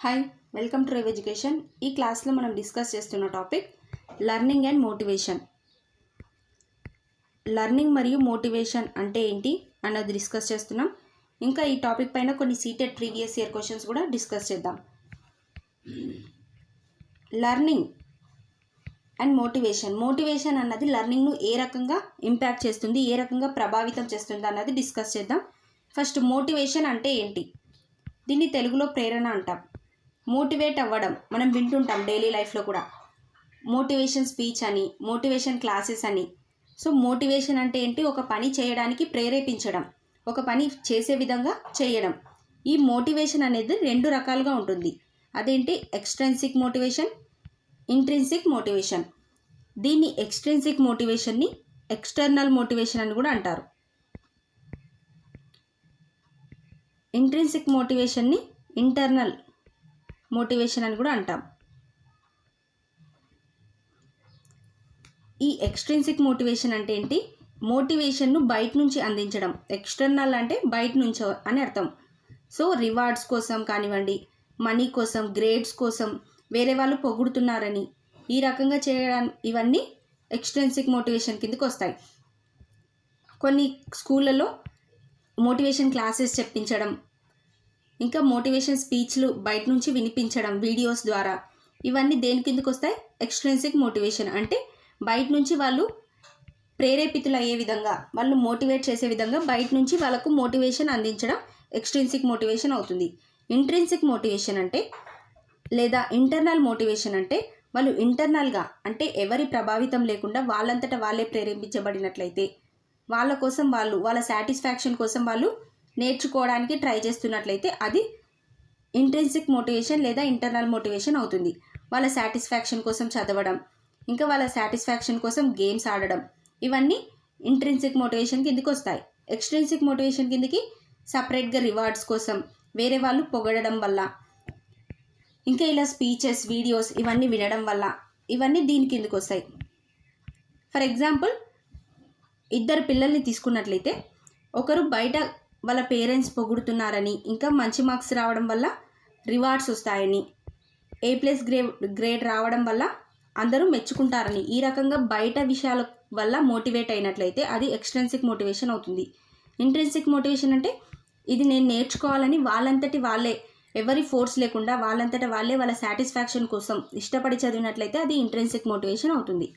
Hi welcome to rave education. ఈ క్లాస్లో మనం డిస్కస్ చేస్తున్న topic learning and motivation. Learning మరియు మోటివేషన్ అంటే ఏంటి అన్నది డిస్కస్ చేస్తున్నాం. ఇంకా ఈ టాపిక్ పైన కొన్ని సీటెడ్ ప్రీవియస్ ఇయర్ క్వశ్చన్స్ కూడా డిస్కస్ చేద్దాం. లెర్నింగ్ అండ్ మోటివేషన్ అన్నది లెర్నింగ్ను ఏ రకంగా ఇంపాక్ట్ చేస్తుంది, ఏ రకంగా ప్రభావితం చేస్తుంది అన్నది డిస్కస్ చేద్దాం. ఫస్ట్ మోటివేషన్ అంటే ఏంటి? దీన్ని తెలుగులో ప్రేరణ అంటాం. మోటివేట్ అవ్వడం మనం వింటుంటాం డైలీ లైఫ్లో కూడా, మోటివేషన్ స్పీచ్ అని, మోటివేషన్ క్లాసెస్ అని. సో మోటివేషన్ అంటే ఏంటి? ఒక పని చేయడానికి ప్రేరేపించడం, ఒక పని చేసే విధంగా చేయడం. ఈ మోటివేషన్ అనేది రెండు రకాలుగా ఉంటుంది. అదేంటి? Extrinsic motivation, intrinsic motivation. దీన్ని ఎక్స్ట్రిన్సిక్ మోటివేషన్ని ఎక్స్టర్నల్ మోటివేషన్ అని కూడా అంటారు. ఇంట్రిన్సిక్ మోటివేషన్ని ఇంటర్నల్ మోటివేషన్ అని కూడా అంటాం. ఈ ఎక్స్ట్రిన్సిక్ మోటివేషన్ అంటే ఏంటి? మోటివేషన్ను బయట నుంచి అందించడం. ఎక్స్టర్నల్ అంటే బయట నుంచి అని అర్థం. సో రివార్డ్స్ కోసం కానివ్వండి, మనీ కోసం, గ్రేడ్స్ కోసం, వేరే వాళ్ళు పొగుడుతున్నారని ఈ రకంగా చేయడం, ఇవన్నీ ఎక్స్ట్రిన్సిక్ మోటివేషన్ కిందకి వస్తాయి. కొన్ని స్కూళ్ళలో మోటివేషన్ క్లాసెస్ చెప్పించడం, ఇంకా మోటివేషన్ స్పీచ్లు బయట నుంచి వినిపించడం వీడియోస్ ద్వారా, ఇవన్నీ దేని కిందకి వస్తాయి? Extrinsic motivation. అంటే బయట నుంచి వాళ్ళు ప్రేరేపితులు అయ్యే విధంగా, వాళ్ళు మోటివేట్ చేసే విధంగా బయట నుంచి వాళ్ళకు మోటివేషన్ అందించడం ఎక్స్ట్రిన్సిక్ మోటివేషన్ అవుతుంది. ఇంట్రిన్సిక్ మోటివేషన్ అంటే, లేదా ఇంటర్నల్ మోటివేషన్ అంటే, వాళ్ళు ఇంటర్నల్గా అంటే ఎవరి ప్రభావితం లేకుండా వాళ్ళంతటా వాళ్ళే ప్రేరేపించబడినట్లయితే, వాళ్ళ కోసం వాళ్ళు, వాళ్ళ సాటిస్ఫాక్షన్ కోసం వాళ్ళు నేర్చుకోవడానికి ట్రై చేస్తున్నట్లయితే అది ఇంట్రిన్సిక్ మోటివేషన్ లేదా ఇంటర్నల్ మోటివేషన్ అవుతుంది. వాళ్ళ సాటిస్ఫాక్షన్ కోసం చదవడం, ఇంకా వాళ్ళ సాటిస్ఫాక్షన్ కోసం గేమ్స్ ఆడడం, ఇవన్నీ ఇంట్రిన్సిక్ మోటివేషన్ కిందకి వస్తాయి. ఎక్స్ట్రిన్సిక్ మోటివేషన్ కిందకి సపరేట్గా రివార్డ్స్ కోసం, వేరే వాళ్ళు పొగడడం వల్ల, ఇంకా ఇలా స్పీచెస్, వీడియోస్ ఇవన్నీ వినడం వల్ల, ఇవన్నీ దీని కిందకి వస్తాయి. ఫర్ ఎగ్జాంపుల్, ఇద్దరు పిల్లల్ని తీసుకున్నట్లయితే, ఒకరు బయట వాళ్ళ పేరెంట్స్ పొగుడుతున్నారని, ఇంకా మంచి మార్క్స్ రావడం వల్ల రివార్డ్స్ వస్తాయని, A+ గ్రేడ్ రావడం వల్ల అందరూ మెచ్చుకుంటారని, ఈ రకంగా బయట విషయాల వల్ల మోటివేట్ అయినట్లయితే అది ఎక్స్ట్రిన్సిక్ మోటివేషన్ అవుతుంది. ఇంట్రిన్సిక్ మోటివేషన్ అంటే ఇది నేను నేర్చుకోవాలని వాళ్ళంతటి వాళ్ళే, ఎవరి ఫోర్స్ లేకుండా వాళ్ళంతటా వాళ్ళే వాళ్ళ సాటిస్ఫాక్షన్ కోసం ఇష్టపడి చదివినట్లయితే అది ఇంట్రిన్సిక్ మోటివేషన్ అవుతుంది.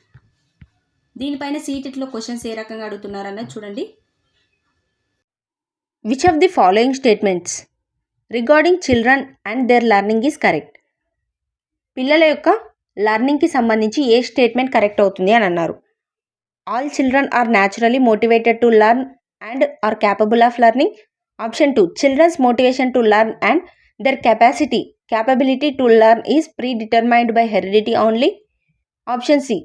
దీనిపైన సీటెట్లో క్వశ్చన్స్ ఏ రకంగా అడుగుతున్నారన్నది చూడండి. Which of the following statements regarding children and their learning is correct? పిల్లల యొక్క లెర్నింగ్కి సంబంధించి ఏ స్టేట్మెంట్ కరెక్ట్ అవుతుంది అని అన్నారు. All children are naturally motivated to learn and are capable of learning. Option 2, children's motivation to learn and their capability to learn is predetermined by heredity only. Option C,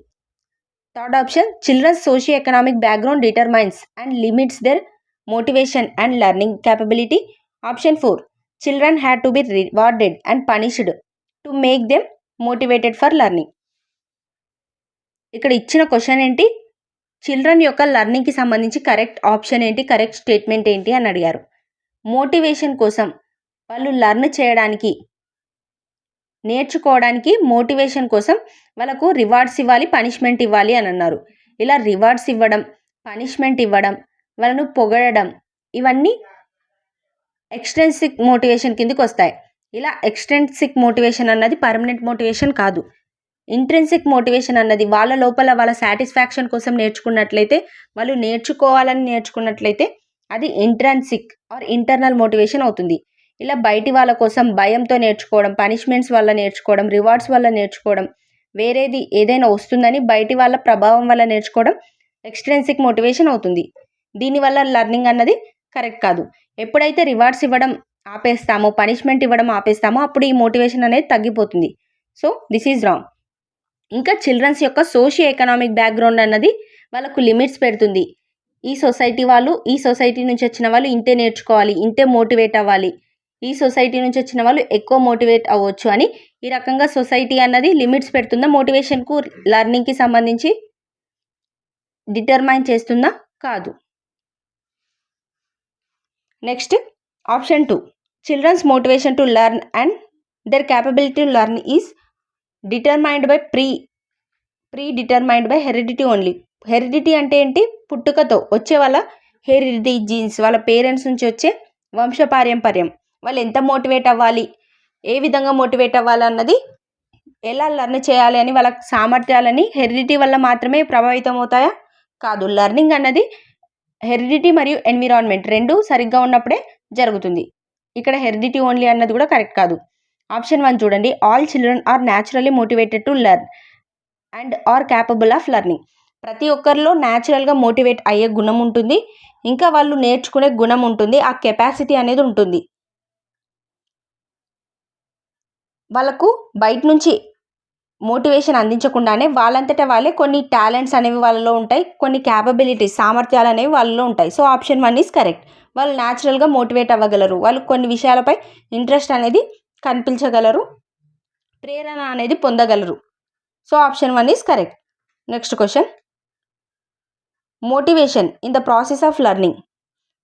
third option, children's socio-economic background determines and limits their motivation and learning capability. Option 4, children had to be rewarded and punished to make them motivated for learning. ఇక్కడ ఇచ్చిన question ఏంటి? Children యొక్క లెర్నింగ్కి సంబంధించి correct option ఏంటి, correct statement ఏంటి అని అడిగారు. Motivation కోసం, వాళ్ళు లెర్న్ చేయడానికి, నేర్చుకోవడానికి మోటివేషన్ కోసం వాళ్ళకు రివార్డ్స్ ఇవ్వాలి, పనిష్మెంట్ ఇవ్వాలి అని అన్నారు. ఇలా రివార్డ్స్ ఇవ్వడం, పనిష్మెంట్ ఇవ్వడం, వాళ్ళను పొగడడం, ఇవన్నీ ఎక్స్ట్రిన్సిక్ మోటివేషన్ కిందకి వస్తాయి. ఇలా ఎక్స్ట్రిన్సిక్ మోటివేషన్ అన్నది పర్మనెంట్ మోటివేషన్ కాదు. ఇంట్రిన్సిక్ మోటివేషన్ అన్నది వాళ్ళ లోపల వాళ్ళ సాటిస్ఫాక్షన్ కోసం నేర్చుకున్నట్లయితే, వాళ్ళు నేర్చుకోవాలని నేర్చుకున్నట్లయితే అది ఇంట్రిన్సిక్ ఆర్ ఇంటర్నల్ మోటివేషన్ అవుతుంది. ఇలా బయటి వాళ్ళ కోసం భయంతో నేర్చుకోవడం, పనిష్మెంట్స్ వల్ల నేర్చుకోవడం, రివార్డ్స్ వల్ల నేర్చుకోవడం, వేరేది ఏదైనా వస్తుందని బయటి వాళ్ళ ప్రభావం వల్ల నేర్చుకోవడం ఎక్స్ట్రిన్సిక్ మోటివేషన్ అవుతుంది. దీనివల్ల లెర్నింగ్ అన్నది కరెక్ట్ కాదు. ఎప్పుడైతే రివార్డ్స్ ఇవ్వడం ఆపేస్తామో, పనిష్మెంట్ ఇవ్వడం ఆపేస్తామో అప్పుడు ఈ మోటివేషన్ అనేది తగ్గిపోతుంది. So this is wrong. ఇంకా చిల్డ్రన్స్ యొక్క సోషియో ఎకనామిక్ బ్యాక్గ్రౌండ్ అన్నది వాళ్ళకు లిమిట్స్ పెడుతుంది. ఈ సొసైటీ వాళ్ళు, ఈ సొసైటీ నుంచి వచ్చిన వాళ్ళు ఇంతే నేర్చుకోవాలి, ఇంతే మోటివేట్ అవ్వాలి, ఈ సొసైటీ నుంచి వచ్చిన వాళ్ళు ఎక్కువ మోటివేట్ అవ్వచ్చు అని ఈ రకంగా సొసైటీ అన్నది లిమిట్స్ పెడుతుందా? మోటివేషన్కు, లెర్నింగ్కి సంబంధించి డిటర్మైన్ చేస్తుందా? కాదు. Next option 2, children's motivation to learn and their capability to learn is determined by predetermined by heredity only. Heredity అంటే ఏంటి? పుట్టుకతో వచ్చే వాళ్ళ హెరిడిటీ జీన్స్, వాళ్ళ పేరెంట్స్ నుంచి వచ్చే వంశపారంపర్యం. వాళ్ళు ఎంత మోటివేట్ అవ్వాలి, ఏ విధంగా మోటివేట్ అవ్వాలి అన్నది, ఎలా లర్న్ చేయాలి అని వాళ్ళ సామర్థ్యాలని హెరిడిటీ వల్ల మాత్రమే ప్రభావితం అవుతాయా? కాదు. లర్నింగ్ అన్నది హెరిడిటీ మరియు ఎన్విరాన్మెంట్ రెండు సరిగ్గా ఉన్నప్పుడే జరుగుతుంది. ఇక్కడ హెరిడిటీ ఓన్లీ అన్నది కూడా కరెక్ట్ కాదు. ఆప్షన్ 1 చూడండి. All children are naturally motivated to learn and are capable of learning. ప్రతి ఒక్కరిలో న్యాచురల్గా మోటివేట్ అయ్యే గుణం ఉంటుంది, ఇంకా వాళ్ళు నేర్చుకునే గుణం ఉంటుంది, ఆ కెపాసిటీ అనేది ఉంటుంది. వాళ్ళకు బయట నుంచి మోటివేషన్ అందించకుండానే వాళ్ళంతటా వాళ్ళే కొన్ని టాలెంట్స్ అనేవి వాళ్ళలో ఉంటాయి, కొన్ని క్యాపబిలిటీస్ సామర్థ్యాలు అనేవి వాళ్ళలో ఉంటాయి. So option 1 is correct. వాళ్ళు న్యాచురల్గా మోటివేట్ అవ్వగలరు, వాళ్ళు కొన్ని విషయాలపై ఇంట్రెస్ట్ అనేది కనిపించగలరు, ప్రేరణ అనేది పొందగలరు. So option 1 is correct. Next question, motivation in the process of learning.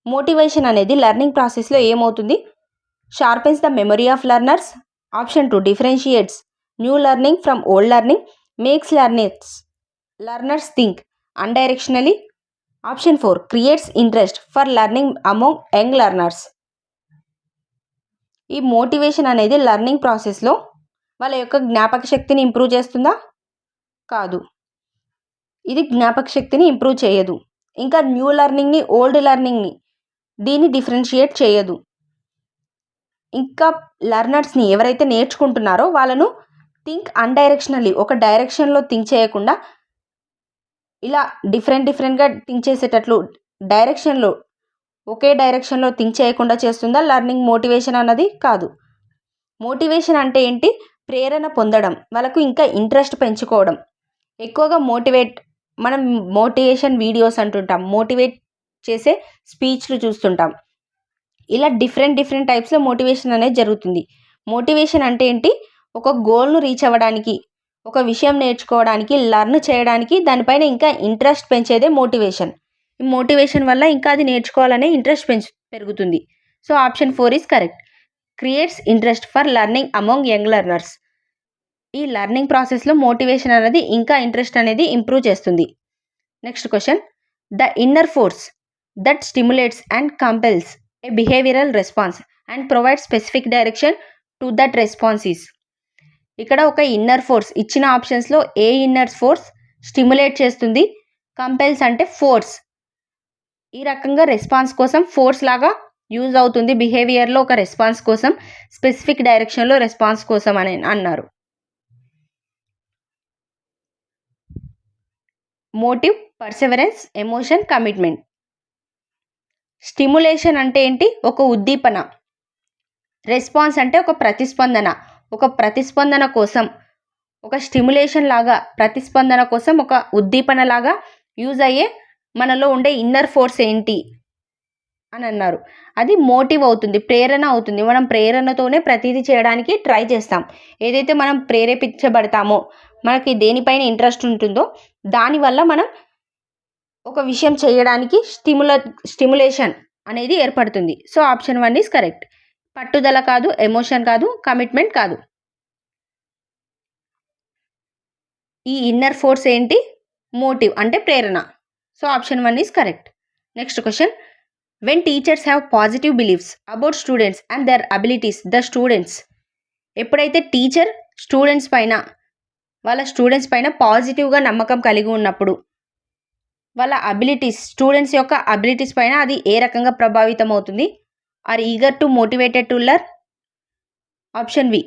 Motivation అనేది లెర్నింగ్ ప్రాసెస్లో ఏమవుతుంది? Sharpens the memory of learners. Option 2 differentiates new learning from old learning, makes learners think unidirectionally. Option 4 creates interest for learning among young learners. ఈ motivation అనేది learning ప్రాసెస్లో వాళ్ళ యొక్క జ్ఞాపక శక్తిని ఇంప్రూవ్ చేస్తుందా? కాదు, ఇది జ్ఞాపక శక్తిని ఇంప్రూవ్ చేయదు. ఇంకా న్యూ లెర్నింగ్ని ఓల్డ్ లెర్నింగ్ని దీన్ని డిఫరెన్షియేట్ చేయదు. ఇంకా లెర్నర్స్ని ఎవరైతే నేర్చుకుంటున్నారో వాళ్ళను థింక్ అన్డైరెక్షనల్లీ, ఒక డైరెక్షన్లో థింక్ చేయకుండా ఇలా డిఫరెంట్గా థింక్ చేసేటట్లు డైరెక్షన్లో ఒకే డైరెక్షన్లో థింక్ చేయకుండా చేస్తుందా లెర్నింగ్ మోటివేషన్ అన్నది? కాదు. మోటివేషన్ అంటే ఏంటి? ప్రేరణ పొందడం, వాళ్ళకు ఇంకా ఇంట్రెస్ట్ పెంచుకోవడం. ఎక్కువగా మనం మోటివేషన్ వీడియోస్ అంటుంటాం, మోటివేట్ చేసే స్పీచ్లు చూస్తుంటాం. ఇలా డిఫరెంట్ టైప్స్లో మోటివేషన్ అనేది జరుగుతుంది. మోటివేషన్ అంటే ఏంటి? ఒక గోల్ను రీచ్ అవ్వడానికి, ఒక విషయం నేర్చుకోవడానికి, లర్న్ చేయడానికి దానిపైన ఇంకా ఇంట్రెస్ట్ పెంచేదే మోటివేషన్. ఈ మోటివేషన్ వల్ల ఇంకా అది నేర్చుకోవాలనే ఇంట్రెస్ట్ పెరుగుతుంది. So option 4 is correct. Creates interest for learning among young learners. ఈ లెర్నింగ్ ప్రాసెస్లో మోటివేషన్ అనేది ఇంకా ఇంట్రెస్ట్ అనేది ఇంప్రూవ్ చేస్తుంది. Next question, the inner force that stimulates and compels A behavioural response and provide specific direction to that response is. ఇక్కడ ఒక inner force ఇచ్చిన ఆప్షన్స్లో ఏ ఇన్నర్ ఫోర్స్ స్టిమ్యులేట్ చేస్తుంది? కంపెల్స్ అంటే ఫోర్స్. ఈ రకంగా రెస్పాన్స్ కోసం ఫోర్స్ లాగా యూజ్ అవుతుంది బిహేవియర్లో, ఒక రెస్పాన్స్ కోసం, స్పెసిఫిక్ డైరెక్షన్లో రెస్పాన్స్ కోసం అని అన్నారు. Motive, perseverance, emotion, commitment. Stimulation అంటే ఏంటి? ఒక ఉద్దీపన. రెస్పాన్స్ అంటే ఒక ప్రతిస్పందన. ఒక ప్రతిస్పందన కోసం, ఒక స్టిమ్యులేషన్ లాగా ప్రతిస్పందన కోసం ఒక ఉద్దీపన లాగా యూజ్ అయ్యే మనలో ఉండే ఇన్నర్ ఫోర్స్ ఏంటి అని అన్నారు. అది మోటివ్ అవుతుంది, ప్రేరణ అవుతుంది. మనం ప్రేరణతోనే ప్రతిదీ చేయడానికి ట్రై చేస్తాం. ఏదైతే మనం ప్రేరేపించబడతామో, మనకి దేనిపైన ఇంట్రెస్ట్ ఉంటుందో దానివల్ల మనం ఒక విషయం చేయడానికి స్టిమ్యులేషన్ అనేది ఏర్పడుతుంది. So option 1 is correct. పట్టుదల కాదు, ఎమోషన్ కాదు, కమిట్మెంట్ కాదు. ఈ ఇన్నర్ ఫోర్స్ ఏంటి? మోటివ్ అంటే ప్రేరణ. So option 1 is correct. Next question, when teachers have positive beliefs about students and their abilities the students. ఎప్పుడైతే టీచర్ వాళ్ళ స్టూడెంట్స్ పైన పాజిటివ్గా నమ్మకం కలిగి ఉన్నప్పుడు, వాళ్ళ అబిలిటీస్, స్టూడెంట్స్ యొక్క అబిలిటీస్ పైన అది ఏ రకంగా ప్రభావితం అవుతుంది? Are eager to motivated to learn. Option B.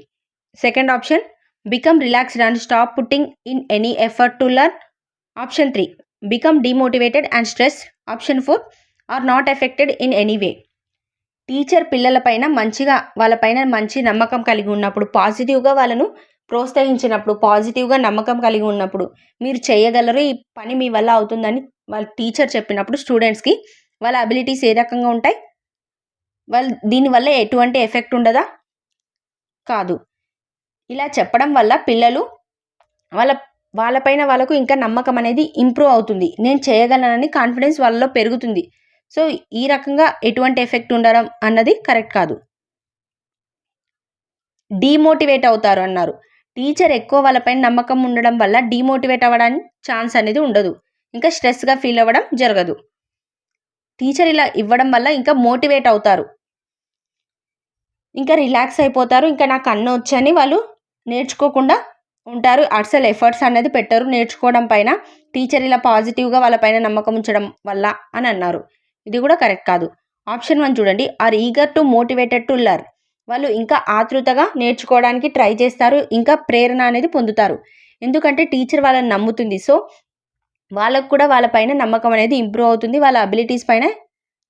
Second option, become relaxed and stop putting in any effort to learn. Option 3, become demotivated and stress. Option 4, are not affected in any way. Teacher వాళ్ళపైన మంచి నమ్మకం కలిగి ఉన్నప్పుడు, పాజిటివ్గా వాళ్ళను ప్రోత్సహించినప్పుడు, పాజిటివ్గా నమ్మకం కలిగి ఉన్నప్పుడు, మీరు చేయగలరు, ఈ పని మీ వల్ల అవుతుందని వాళ్ళ టీచర్ చెప్పినప్పుడు స్టూడెంట్స్కి వాళ్ళ అబిలిటీస్ ఏ రకంగా ఉంటాయి? దీనివల్ల ఎటువంటి ఎఫెక్ట్ ఉండదా? కాదు. ఇలా చెప్పడం వల్ల పిల్లలు వాళ్ళపైన వాళ్ళకు ఇంకా నమ్మకం అనేది ఇంప్రూవ్ అవుతుంది. నేను చేయగలనని కాన్ఫిడెన్స్ వాళ్ళలో పెరుగుతుంది. సో ఈ రకంగా ఎటువంటి ఎఫెక్ట్ ఉండడం అన్నది కరెక్ట్ కాదు. డీమోటివేట్ అవుతారు అన్నారు. టీచర్ ఎక్కువ వాళ్ళపైన నమ్మకం ఉండడం వల్ల డీమోటివేట్ అవ్వడానికి ఛాన్స్ అనేది ఉండదు. ఇంకా స్ట్రెస్గా ఫీల్ అవ్వడం జరగదు. టీచర్ ఇలా ఇవ్వడం వల్ల ఇంకా మోటివేట్ అవుతారు, ఇంకా రిలాక్స్ అయిపోతారు. ఇంకా నాకు అన్నీ వచ్చని వాళ్ళు నేర్చుకోకుండా ఉంటారు. అసలు ఎఫర్ట్స్ అనేది పెట్టరు నేర్చుకోవడం పైన. టీచర్ ఇలా పాజిటివ్గా వాళ్ళపైన నమ్మకం ఉంచడం వల్ల అని అన్నారు. ఇది కూడా కరెక్ట్ కాదు. ఆప్షన్ 1 చూడండి, are eager to motivated to learn. వాళ్ళు ఇంకా ఆతృతగా నేర్చుకోవడానికి ట్రై చేస్తారు, ఇంకా ప్రేరణ అనేది పొందుతారు. ఎందుకంటే టీచర్ వాళ్ళని నమ్ముతుంది. సో వాళ్ళకు కూడా వాళ్ళపైన నమ్మకం అనేది ఇంప్రూవ్ అవుతుంది, వాళ్ళ అబిలిటీస్ పైన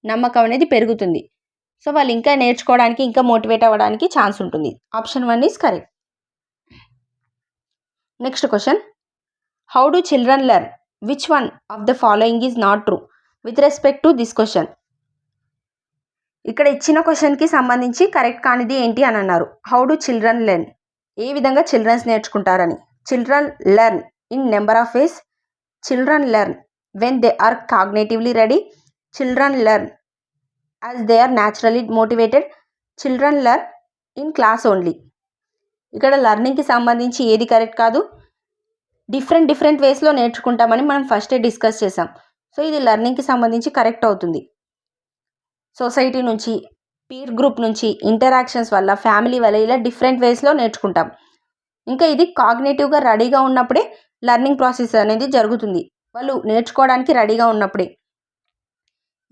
నమ్మకం అనేది పెరుగుతుంది. సో వాళ్ళు ఇంకా నేర్చుకోవడానికి, ఇంకా మోటివేట్ అవ్వడానికి ఛాన్స్ ఉంటుంది. Option 1 is correct. Next question, how do children learn? Which one of the following is not true with respect to this question? ఇక్కడ ఇచ్చిన క్వశ్చన్కి సంబంధించి కరెక్ట్ కానిది ఏంటి అని అన్నారు. How do children learn? ఏ విధంగా చిల్డ్రన్స్ నేర్చుకుంటారని. Children learn in number of ways. Children learn when they are cognitively ready. Children learn as they are naturally motivated. Children learn in class only. ఇక్కడ లెర్నింగ్కి సంబంధించి ఏది కరెక్ట్ కాదు. Different వేస్లో నేర్చుకుంటామని మనం ఫస్టే discuss చేసాం. సో ఇది లెర్నింగ్కి సంబంధించి కరెక్ట్ అవుతుంది. సొసైటీ నుంచి, పీర్ గ్రూప్ నుంచి, ఇంటరాక్షన్స్ వల్ల, ఫ్యామిలీ వల్ల ఇలా డిఫరెంట్ వేస్లో నేర్చుకుంటాం. ఇంకా ఇది కాగ్నేటివ్గా రెడీగా ఉన్నప్పుడే లెర్నింగ్ ప్రాసెస్ అనేది జరుగుతుంది, వాళ్ళు నేర్చుకోవడానికి రెడీగా ఉన్నప్పుడే.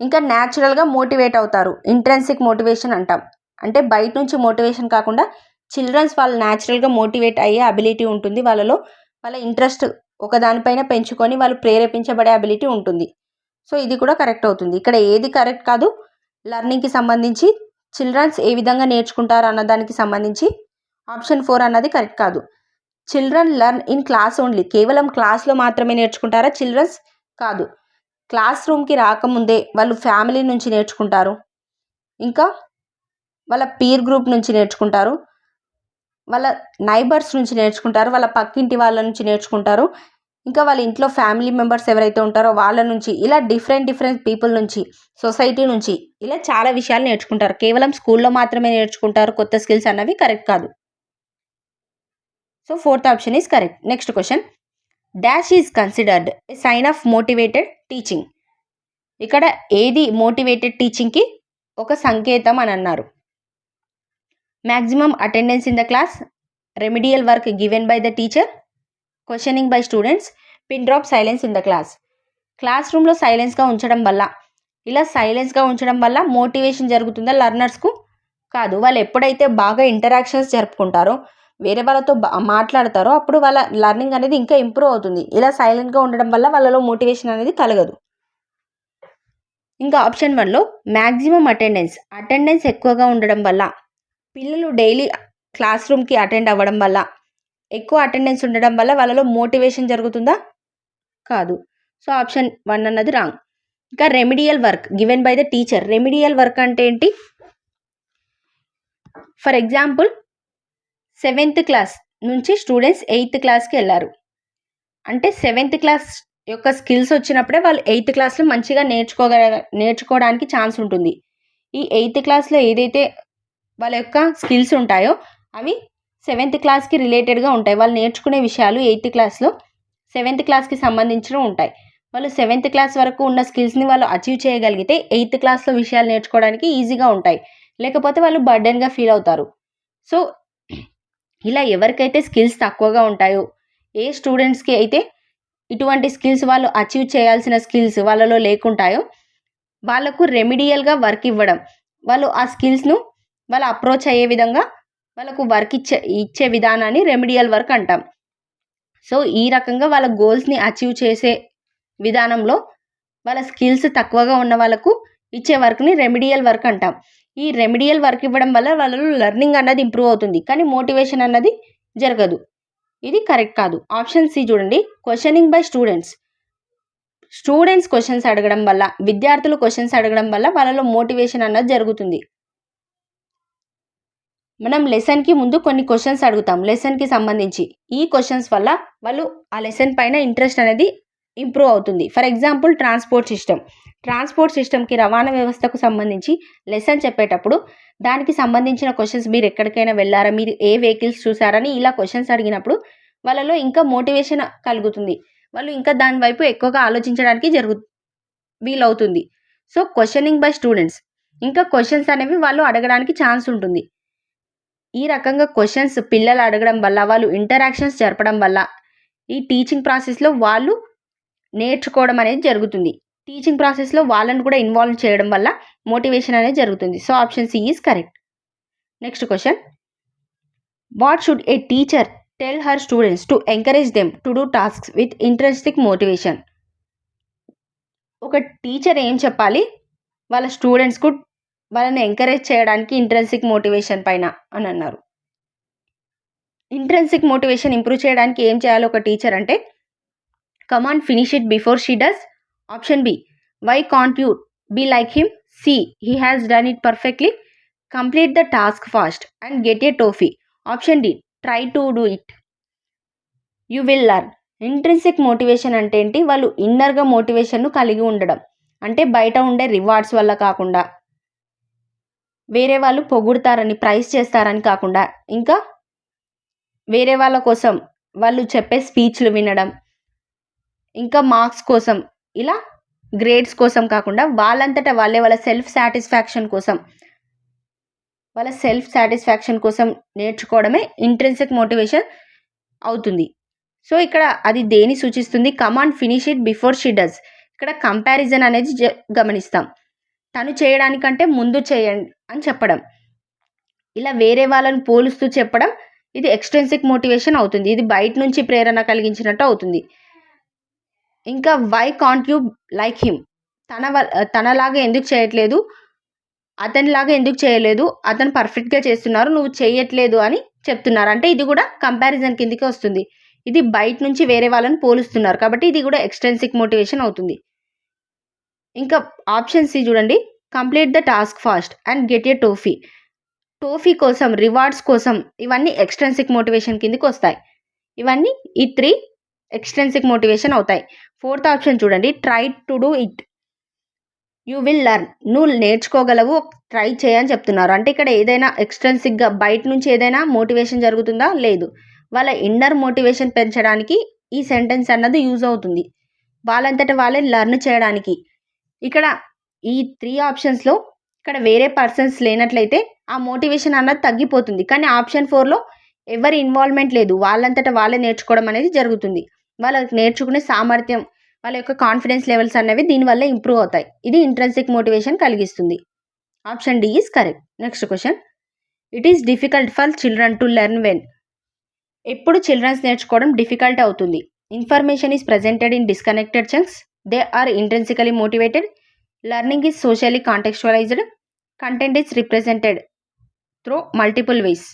ఇంకా న్యాచురల్గా మోటివేట్ అవుతారు, ఇంట్రెన్సిక్ మోటివేషన్ అంటాం. అంటే బయట నుంచి మోటివేషన్ కాకుండా చిల్డ్రన్స్ వాళ్ళు న్యాచురల్గా మోటివేట్ అయ్యే అబిలిటీ ఉంటుంది వాళ్ళలో. వాళ్ళ ఇంట్రెస్ట్ ఒకదానిపైన పెంచుకొని వాళ్ళు ప్రేరేపించబడే అబిలిటీ ఉంటుంది. సో ఇది కూడా కరెక్ట్ అవుతుంది. ఇక్కడ ఏది కరెక్ట్ కాదు. లెర్నింగ్కి సంబంధించి చిల్డ్రన్స్ ఏ విధంగా నేర్చుకుంటారు అన్నదానికి సంబంధించి ఆప్షన్ 4 అన్నది కరెక్ట్ కాదు. Children learn in class only. కేవలం క్లాస్లో మాత్రమే నేర్చుకుంటారా చిల్డ్రన్స్? కాదు. క్లాస్ రూమ్కి రాకముందే వాళ్ళు ఫ్యామిలీ నుంచి నేర్చుకుంటారు, ఇంకా వాళ్ళ పీర్ గ్రూప్ నుంచి నేర్చుకుంటారు, వాళ్ళ నైబర్స్ నుంచి నేర్చుకుంటారు, వాళ్ళ పక్కింటి వాళ్ళ నుంచి నేర్చుకుంటారు, ఇంకా వాళ్ళ ఇంట్లో ఫ్యామిలీ మెంబర్స్ ఎవరైతే ఉంటారో వాళ్ళ నుంచి, ఇలా డిఫరెంట్ పీపుల్ నుంచి, సొసైటీ నుంచి, ఇలా చాలా విషయాలు నేర్చుకుంటారు. కేవలం స్కూల్లో మాత్రమే నేర్చుకుంటారు కొత్త స్కిల్స్ అన్నవి కరెక్ట్ కాదు. So 4th option is correct. Next question, dash is considered a sign of motivated teaching. ఇక్కడ ఏది మోటివేటెడ్ టీచింగ్కి ఒక సంకేతం అని అన్నారు. Maximum attendance in the class, remedial work given by the teacher, questioning by students, pin drop silence in the class. Class రూమ్లో సైలెన్స్గా ఉంచడం వల్ల, ఇలా సైలెన్స్గా ఉంచడం వల్ల మోటివేషన్ జరుగుతుందా లర్నర్స్కు? కాదు. వాళ్ళు ఎప్పుడైతే బాగా ఇంటరాక్షన్స్ జరుపుకుంటారో, వేరే వాళ్ళతో మాట్లాడతారో అప్పుడు వాళ్ళ లర్నింగ్ అనేది ఇంకా ఇంప్రూవ్ అవుతుంది. ఇలా సైలెంట్గా ఉండడం వల్ల వాళ్ళలో మోటివేషన్ అనేది కలగదు. ఇంకా ఆప్షన్ 1లో మ్యాక్సిమం అటెండెన్స్ ఎక్కువగా ఉండడం వల్ల, పిల్లలు డైలీ క్లాస్ రూమ్కి అటెండ్ అవ్వడం వల్ల, ఎక్కువ అటెండెన్స్ ఉండడం వల్ల వాళ్ళలో మోటివేషన్ జరుగుతుందా? కాదు. సో ఆప్షన్ 1 అన్నది రాంగ్. ఇంకా remedial work given by the teacher. Remedial work అంటే ఏంటి? ఫర్ ఎగ్జాంపుల్ 7th క్లాస్ నుంచి స్టూడెంట్స్ 8th క్లాస్కి వెళ్ళారు అంటే 7th క్లాస్ యొక్క స్కిల్స్ వచ్చినప్పుడే వాళ్ళు 8th క్లాస్లో మంచిగా నేర్చుకోవడానికి ఛాన్స్ ఉంటుంది. ఈ 8th క్లాస్లో ఏదైతే వాళ్ళ యొక్క స్కిల్స్ ఉంటాయో అవి 7th క్లాస్కి రిలేటెడ్గా ఉంటాయి. వాళ్ళు నేర్చుకునే విషయాలు 8th క్లాస్లో 7th క్లాస్కి సంబంధించినవి ఉంటాయి. వాళ్ళు 7th క్లాస్ వరకు ఉన్న స్కిల్స్ని వాళ్ళు అచీవ్ చేయగలిగితే 8th క్లాస్లో విషయాలు నేర్చుకోవడానికి ఈజీగా ఉంటాయి. లేకపోతే వాళ్ళు బర్డెన్గా ఫీల్ అవుతారు. సో ఇలా ఎవరికైతే స్కిల్స్ తక్కువగా ఉంటాయో, ఏ స్టూడెంట్స్కి అయితే ఇటువంటి స్కిల్స్ వాళ్ళు అచీవ్ చేయాల్సిన స్కిల్స్ వాళ్ళలో లేకుంటాయో వాళ్ళకు రెమిడియల్గా వర్క్ ఇవ్వడం, వాళ్ళు ఆ స్కిల్స్ను వాళ్ళు అప్రోచ్ అయ్యే విధంగా వాళ్ళకు వర్క్ ఇచ్చే విధానాన్ని రెమిడియల్ వర్క్ అంటాం. సో ఈ రకంగా వాళ్ళ గోల్స్ని అచీవ్ చేసే విధానంలో వాళ్ళ స్కిల్స్ తక్కువగా ఉన్న వాళ్ళకు ఇచ్చే వర్క్ని రెమిడియల్ వర్క్ అంటాం. ఈ రెమిడియల్ వర్క్ ఇవ్వడం వల్ల వాళ్ళలో లెర్నింగ్ అన్నది ఇంప్రూవ్ అవుతుంది, కానీ మోటివేషన్ అన్నది జరగదు. ఇది కరెక్ట్ కాదు. ఆప్షన్ సి చూడండి, క్వశ్చనింగ్ బై స్టూడెంట్స్ క్వశ్చన్స్ అడగడం వల్ల, విద్యార్థులు క్వశ్చన్స్ అడగడం వల్ల వాళ్ళలో మోటివేషన్ అన్నది జరుగుతుంది. మనం లెసన్కి ముందు కొన్ని క్వశ్చన్స్ అడుగుతాం లెసన్కి సంబంధించి. ఈ క్వశ్చన్స్ వల్ల వాళ్ళు ఆ లెసన్ పైన ఇంట్రెస్ట్ అనేది ఇంప్రూవ్ అవుతుంది. ఫర్ ఎగ్జాంపుల్ ట్రాన్స్పోర్ట్ సిస్టమ్కి రవాణా వ్యవస్థకు సంబంధించి లెసన్ చెప్పేటప్పుడు దానికి సంబంధించిన క్వశ్చన్స్ మీరు ఎక్కడికైనా వెళ్ళారా, మీరు ఏ వెహికల్స్ చూసారని ఇలా క్వశ్చన్స్ అడిగినప్పుడు వాళ్ళలో ఇంకా మోటివేషన్ కలుగుతుంది. వాళ్ళు ఇంకా దాని వైపు ఎక్కువగా ఆలోచించడానికి వీలవుతుంది. సో క్వశ్చనింగ్ బై స్టూడెంట్స్, ఇంకా క్వశ్చన్స్ అనేవి వాళ్ళు అడగడానికి ఛాన్స్ ఉంటుంది. ఈ రకంగా క్వశ్చన్స్ పిల్లలు అడగడం వల్ల, వాళ్ళు ఇంటరాక్షన్స్ జరపడం వల్ల ఈ టీచింగ్ ప్రాసెస్లో వాళ్ళు నేర్చుకోవడం అనేది జరుగుతుంది. టీచింగ్ ప్రాసెస్లో వాళ్ళని కూడా ఇన్వాల్వ్ చేయడం వల్ల మోటివేషన్ అనేది జరుగుతుంది. So option C is correct. Next question, what should a teacher tell her students to encourage them to do tasks with interesting motivation? ఒక టీచర్ ఏం చెప్పాలి వాళ్ళ స్టూడెంట్స్కు వాళ్ళని ఎంకరేజ్ చేయడానికి ఇంట్రెన్సిక్ మోటివేషన్ పైన అని అన్నారు. ఇంట్రెన్సిక్ మోటివేషన్ ఇంప్రూవ్ చేయడానికి ఏం చేయాలి ఒక టీచర్ అంటే, come on finish it before she does. Option B, why can't you be like him, C he has done it perfectly, complete the task fast and get a trophy. Option D, try to do it, you will learn. Intrinsic motivation అంటే ఏంటి? వాళ్ళు ఇన్నర్గా మోటివేషన్ను కలిగి ఉండడం, అంటే బయట ఉండే rewards వల్ల కాకుండా, వేరే వాళ్ళు పొగుడతారని ప్రైజ్ చేస్తారని కాకుండా, ఇంకా వేరే వాళ్ళ కోసం వాళ్ళు చెప్పే స్పీచ్లు వినడం, ఇంకా మార్క్స్ కోసం, ఇలా గ్రేడ్స్ కోసం కాకుండా వాళ్ళంతటా వాళ్ళే వాళ్ళ సెల్ఫ్ సాటిస్ఫాక్షన్ కోసం నేర్చుకోవడమే ఇంట్రెన్సిక్ మోటివేషన్ అవుతుంది. సో ఇక్కడ అది దేని సూచిస్తుంది? Come on finish it before she does. ఇక్కడ కంపారిజన్ అనేది గమనిస్తాం. తను చేయడానికంటే ముందు చేయండి అని చెప్పడం, ఇలా వేరే వాళ్ళని పోలుస్తూ చెప్పడం, ఇది ఎక్స్ట్రెన్సిక్ మోటివేషన్ అవుతుంది. ఇది బయట నుంచి ప్రేరణ కలిగించినట్టు అవుతుంది. ఇంకా why can't you like him, తనలాగా ఎందుకు చేయట్లేదు, అతనిలాగా ఎందుకు చేయలేదు, అతను పర్ఫెక్ట్గా చేస్తున్నారు నువ్వు చేయట్లేదు అని చెప్తున్నారు. అంటే ఇది కూడా కంపారిజన్ కిందకి వస్తుంది. ఇది బయట నుంచి వేరే వాళ్ళని పోలుస్తున్నారు కాబట్టి ఇది కూడా ఎక్స్ట్రెన్సిక్ మోటివేషన్ అవుతుంది. ఇంకా ఆప్షన్ సి చూడండి, complete the task fast and get A toffee కోసం, రివార్డ్స్ కోసం, ఇవన్నీ ఎక్స్ట్రెన్సిక్ మోటివేషన్ కిందకి వస్తాయి. ఇవన్నీ ఈ 3 ఎక్స్ట్రెన్సిక్ మోటివేషన్ అవుతాయి. ఫోర్త్ ఆప్షన్ చూడండి, try to do it, you will learn. నువ్వు నేర్చుకోగలవు, ట్రై చేయని చెప్తున్నారు. అంటే ఇక్కడ ఏదైనా ఎక్స్ట్రెన్సిక్గా బయట నుంచి ఏదైనా మోటివేషన్ జరుగుతుందా? లేదు. వాళ్ళ ఇన్నర్ మోటివేషన్ పెంచడానికి ఈ సెంటెన్స్ అన్నది యూజ్ అవుతుంది, వాళ్ళంతటా వాళ్ళే లర్న్ చేయడానికి. ఇక్కడ ఈ 3 ఆప్షన్స్లో ఇక్కడ వేరే పర్సన్స్ లేనట్లయితే ఆ మోటివేషన్ అన్నది తగ్గిపోతుంది. కానీ ఆప్షన్ 4లో ఎవరి ఇన్వాల్వ్మెంట్ లేదు, వాళ్ళంతటా వాళ్ళే నేర్చుకోవడం అనేది జరుగుతుంది. వాళ్ళకి నేర్చుకునే సామర్థ్యం, వాళ్ళ యొక్క కాన్ఫిడెన్స్ లెవెల్స్ అనేవి దీనివల్ల ఇంప్రూవ్ అవుతాయి. ఇది ఇంట్రెన్సిక్ మోటివేషన్ కలిగిస్తుంది. Option D is correct. Next question, it is difficult for children to learn when. ఎప్పుడు చిల్డ్రన్స్ నేర్చుకోవడం డిఫికల్ట్ అవుతుంది? Information is presented in disconnected chunks, they are intrinsically motivated, learning is socially contextualised, content is represented through multiple ways.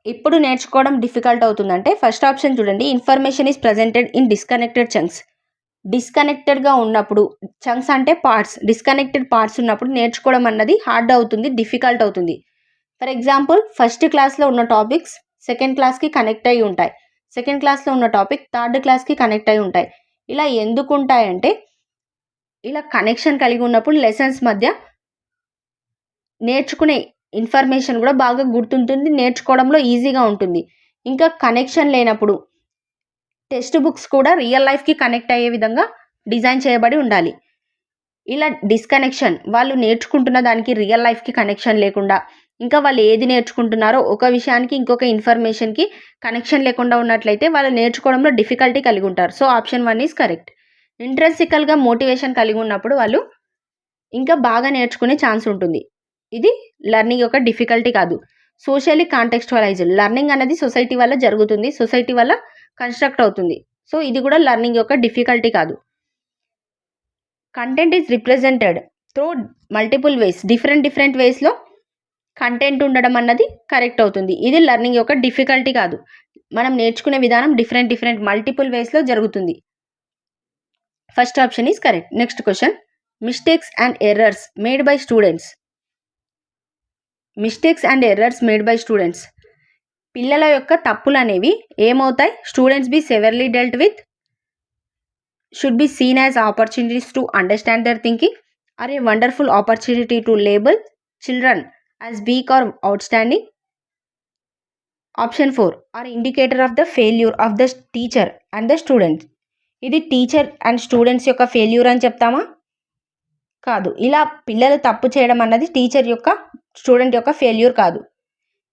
ఎప్పుడు నేర్చుకోవడం డిఫికల్ట్ అవుతుందంటే, first option చూడండి, information is presented in disconnected chunks. డిస్కనెక్టెడ్గా ఉన్నప్పుడు, చంక్స్ అంటే పార్ట్స్, డిస్కనెక్టెడ్ పార్ట్స్ ఉన్నప్పుడు నేర్చుకోవడం అన్నది హార్డ్ అవుతుంది, డిఫికల్ట్ అవుతుంది. ఫర్ ఎగ్జాంపుల్, ఫస్ట్ క్లాస్లో ఉన్న టాపిక్స్ సెకండ్ క్లాస్కి కనెక్ట్ అయి ఉంటాయి, సెకండ్ క్లాస్లో ఉన్న టాపిక్ థర్డ్ క్లాస్కి కనెక్ట్ అయి ఉంటాయి. ఇలా ఎందుకు ఉంటాయంటే, ఇలా కనెక్షన్ కలిగి ఉన్నప్పుడు లెసన్స్ మధ్య నేర్చుకునే ఇన్ఫర్మేషన్ కూడా బాగా గుర్తుంటుంది, నేర్చుకోవడంలో ఈజీగా ఉంటుంది. ఇంకా కనెక్షన్ లేనప్పుడు టెక్స్ట్ బుక్స్ కూడా రియల్ లైఫ్కి కనెక్ట్ అయ్యే విధంగా డిజైన్ చేయబడి ఉండాలి. ఇలా డిస్కనెక్షన్, వాళ్ళు నేర్చుకుంటున్న దానికి రియల్ లైఫ్కి కనెక్షన్ లేకుండా, ఇంకా వాళ్ళు ఏది నేర్చుకుంటున్నారో ఒక విషయానికి ఇంకొక ఇన్ఫర్మేషన్కి కనెక్షన్ లేకుండా ఉన్నట్లయితే వాళ్ళు నేర్చుకోవడంలో డిఫికల్టీ కలిగి ఉంటారు. So option 1 is correct. ఇంట్రెన్సికల్గా మోటివేషన్ కలిగి ఉన్నప్పుడు వాళ్ళు ఇంకా బాగా నేర్చుకునే ఛాన్స్ ఉంటుంది. ఇది లెర్నింగ్ యొక్క డిఫికల్టీ కాదు. సోషల్లీ కాంటెక్చువలైజ్డ్, లెర్నింగ్ అనేది సొసైటీ వల్ల జరుగుతుంది, సొసైటీ వల్ల కన్స్ట్రక్ట్ అవుతుంది. సో ఇది కూడా లెర్నింగ్ యొక్క డిఫికల్టీ కాదు. Content is represented through multiple ways, different వేస్లో కంటెంట్ ఉండడం అన్నది కరెక్ట్ అవుతుంది. ఇది లెర్నింగ్ యొక్క డిఫికల్టీ కాదు. మనం నేర్చుకునే విధానం డిఫరెంట్ మల్టిపుల్ వేస్లో జరుగుతుంది. First option is correct. Next question, mistakes and errors made by students. Mistakes and errors made by students, పిల్లల యొక్క తప్పులు అనేవి ఏమవుతాయి? Students be severely dealt with, should be seen as opportunities to understand their thinking, are a wonderful opportunity to label children as weak or outstanding. Option 4 are indicator of the failure of the teacher and the students. ఇది teacher and students యొక్క failure అని చెప్తామా? కాదు. ఇలా పిల్లలు తప్పు చేయడం అన్నది టీచర్ యొక్క స్టూడెంట్ యొక్క ఫెయిల్యూర్ కాదు.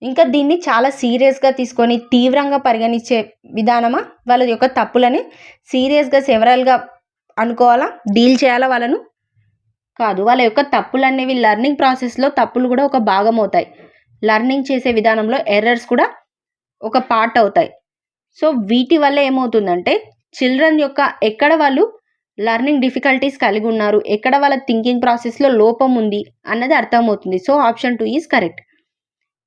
ఇంకా దీన్ని చాలా సీరియస్గా తీసుకొని తీవ్రంగా పరిగణించే విధానమా? వాళ్ళ యొక్క తప్పులని సీరియస్గా సెవరల్గా అనుకోవాలా, డీల్ చేయాలా వాళ్ళను? కాదు. వాళ్ళ యొక్క తప్పులు అనేవి లెర్నింగ్ ప్రాసెస్లో తప్పులు కూడా ఒక భాగం అవుతాయి. లెర్నింగ్ చేసే విధానంలో ఎర్రర్స్ కూడా ఒక పార్ట్ అవుతాయి. సో వీటి వల్ల ఏమవుతుందంటే చిల్డ్రన్ యొక్క ఎక్కడ వాళ్ళు లెర్నింగ్ డిఫికల్టీస్ కలిగి ఉన్నారు, ఎక్కడ వాళ్ళ థింకింగ్ ప్రాసెస్లో లోపం ఉంది అన్నది అర్థమవుతుంది. So option 2 is correct.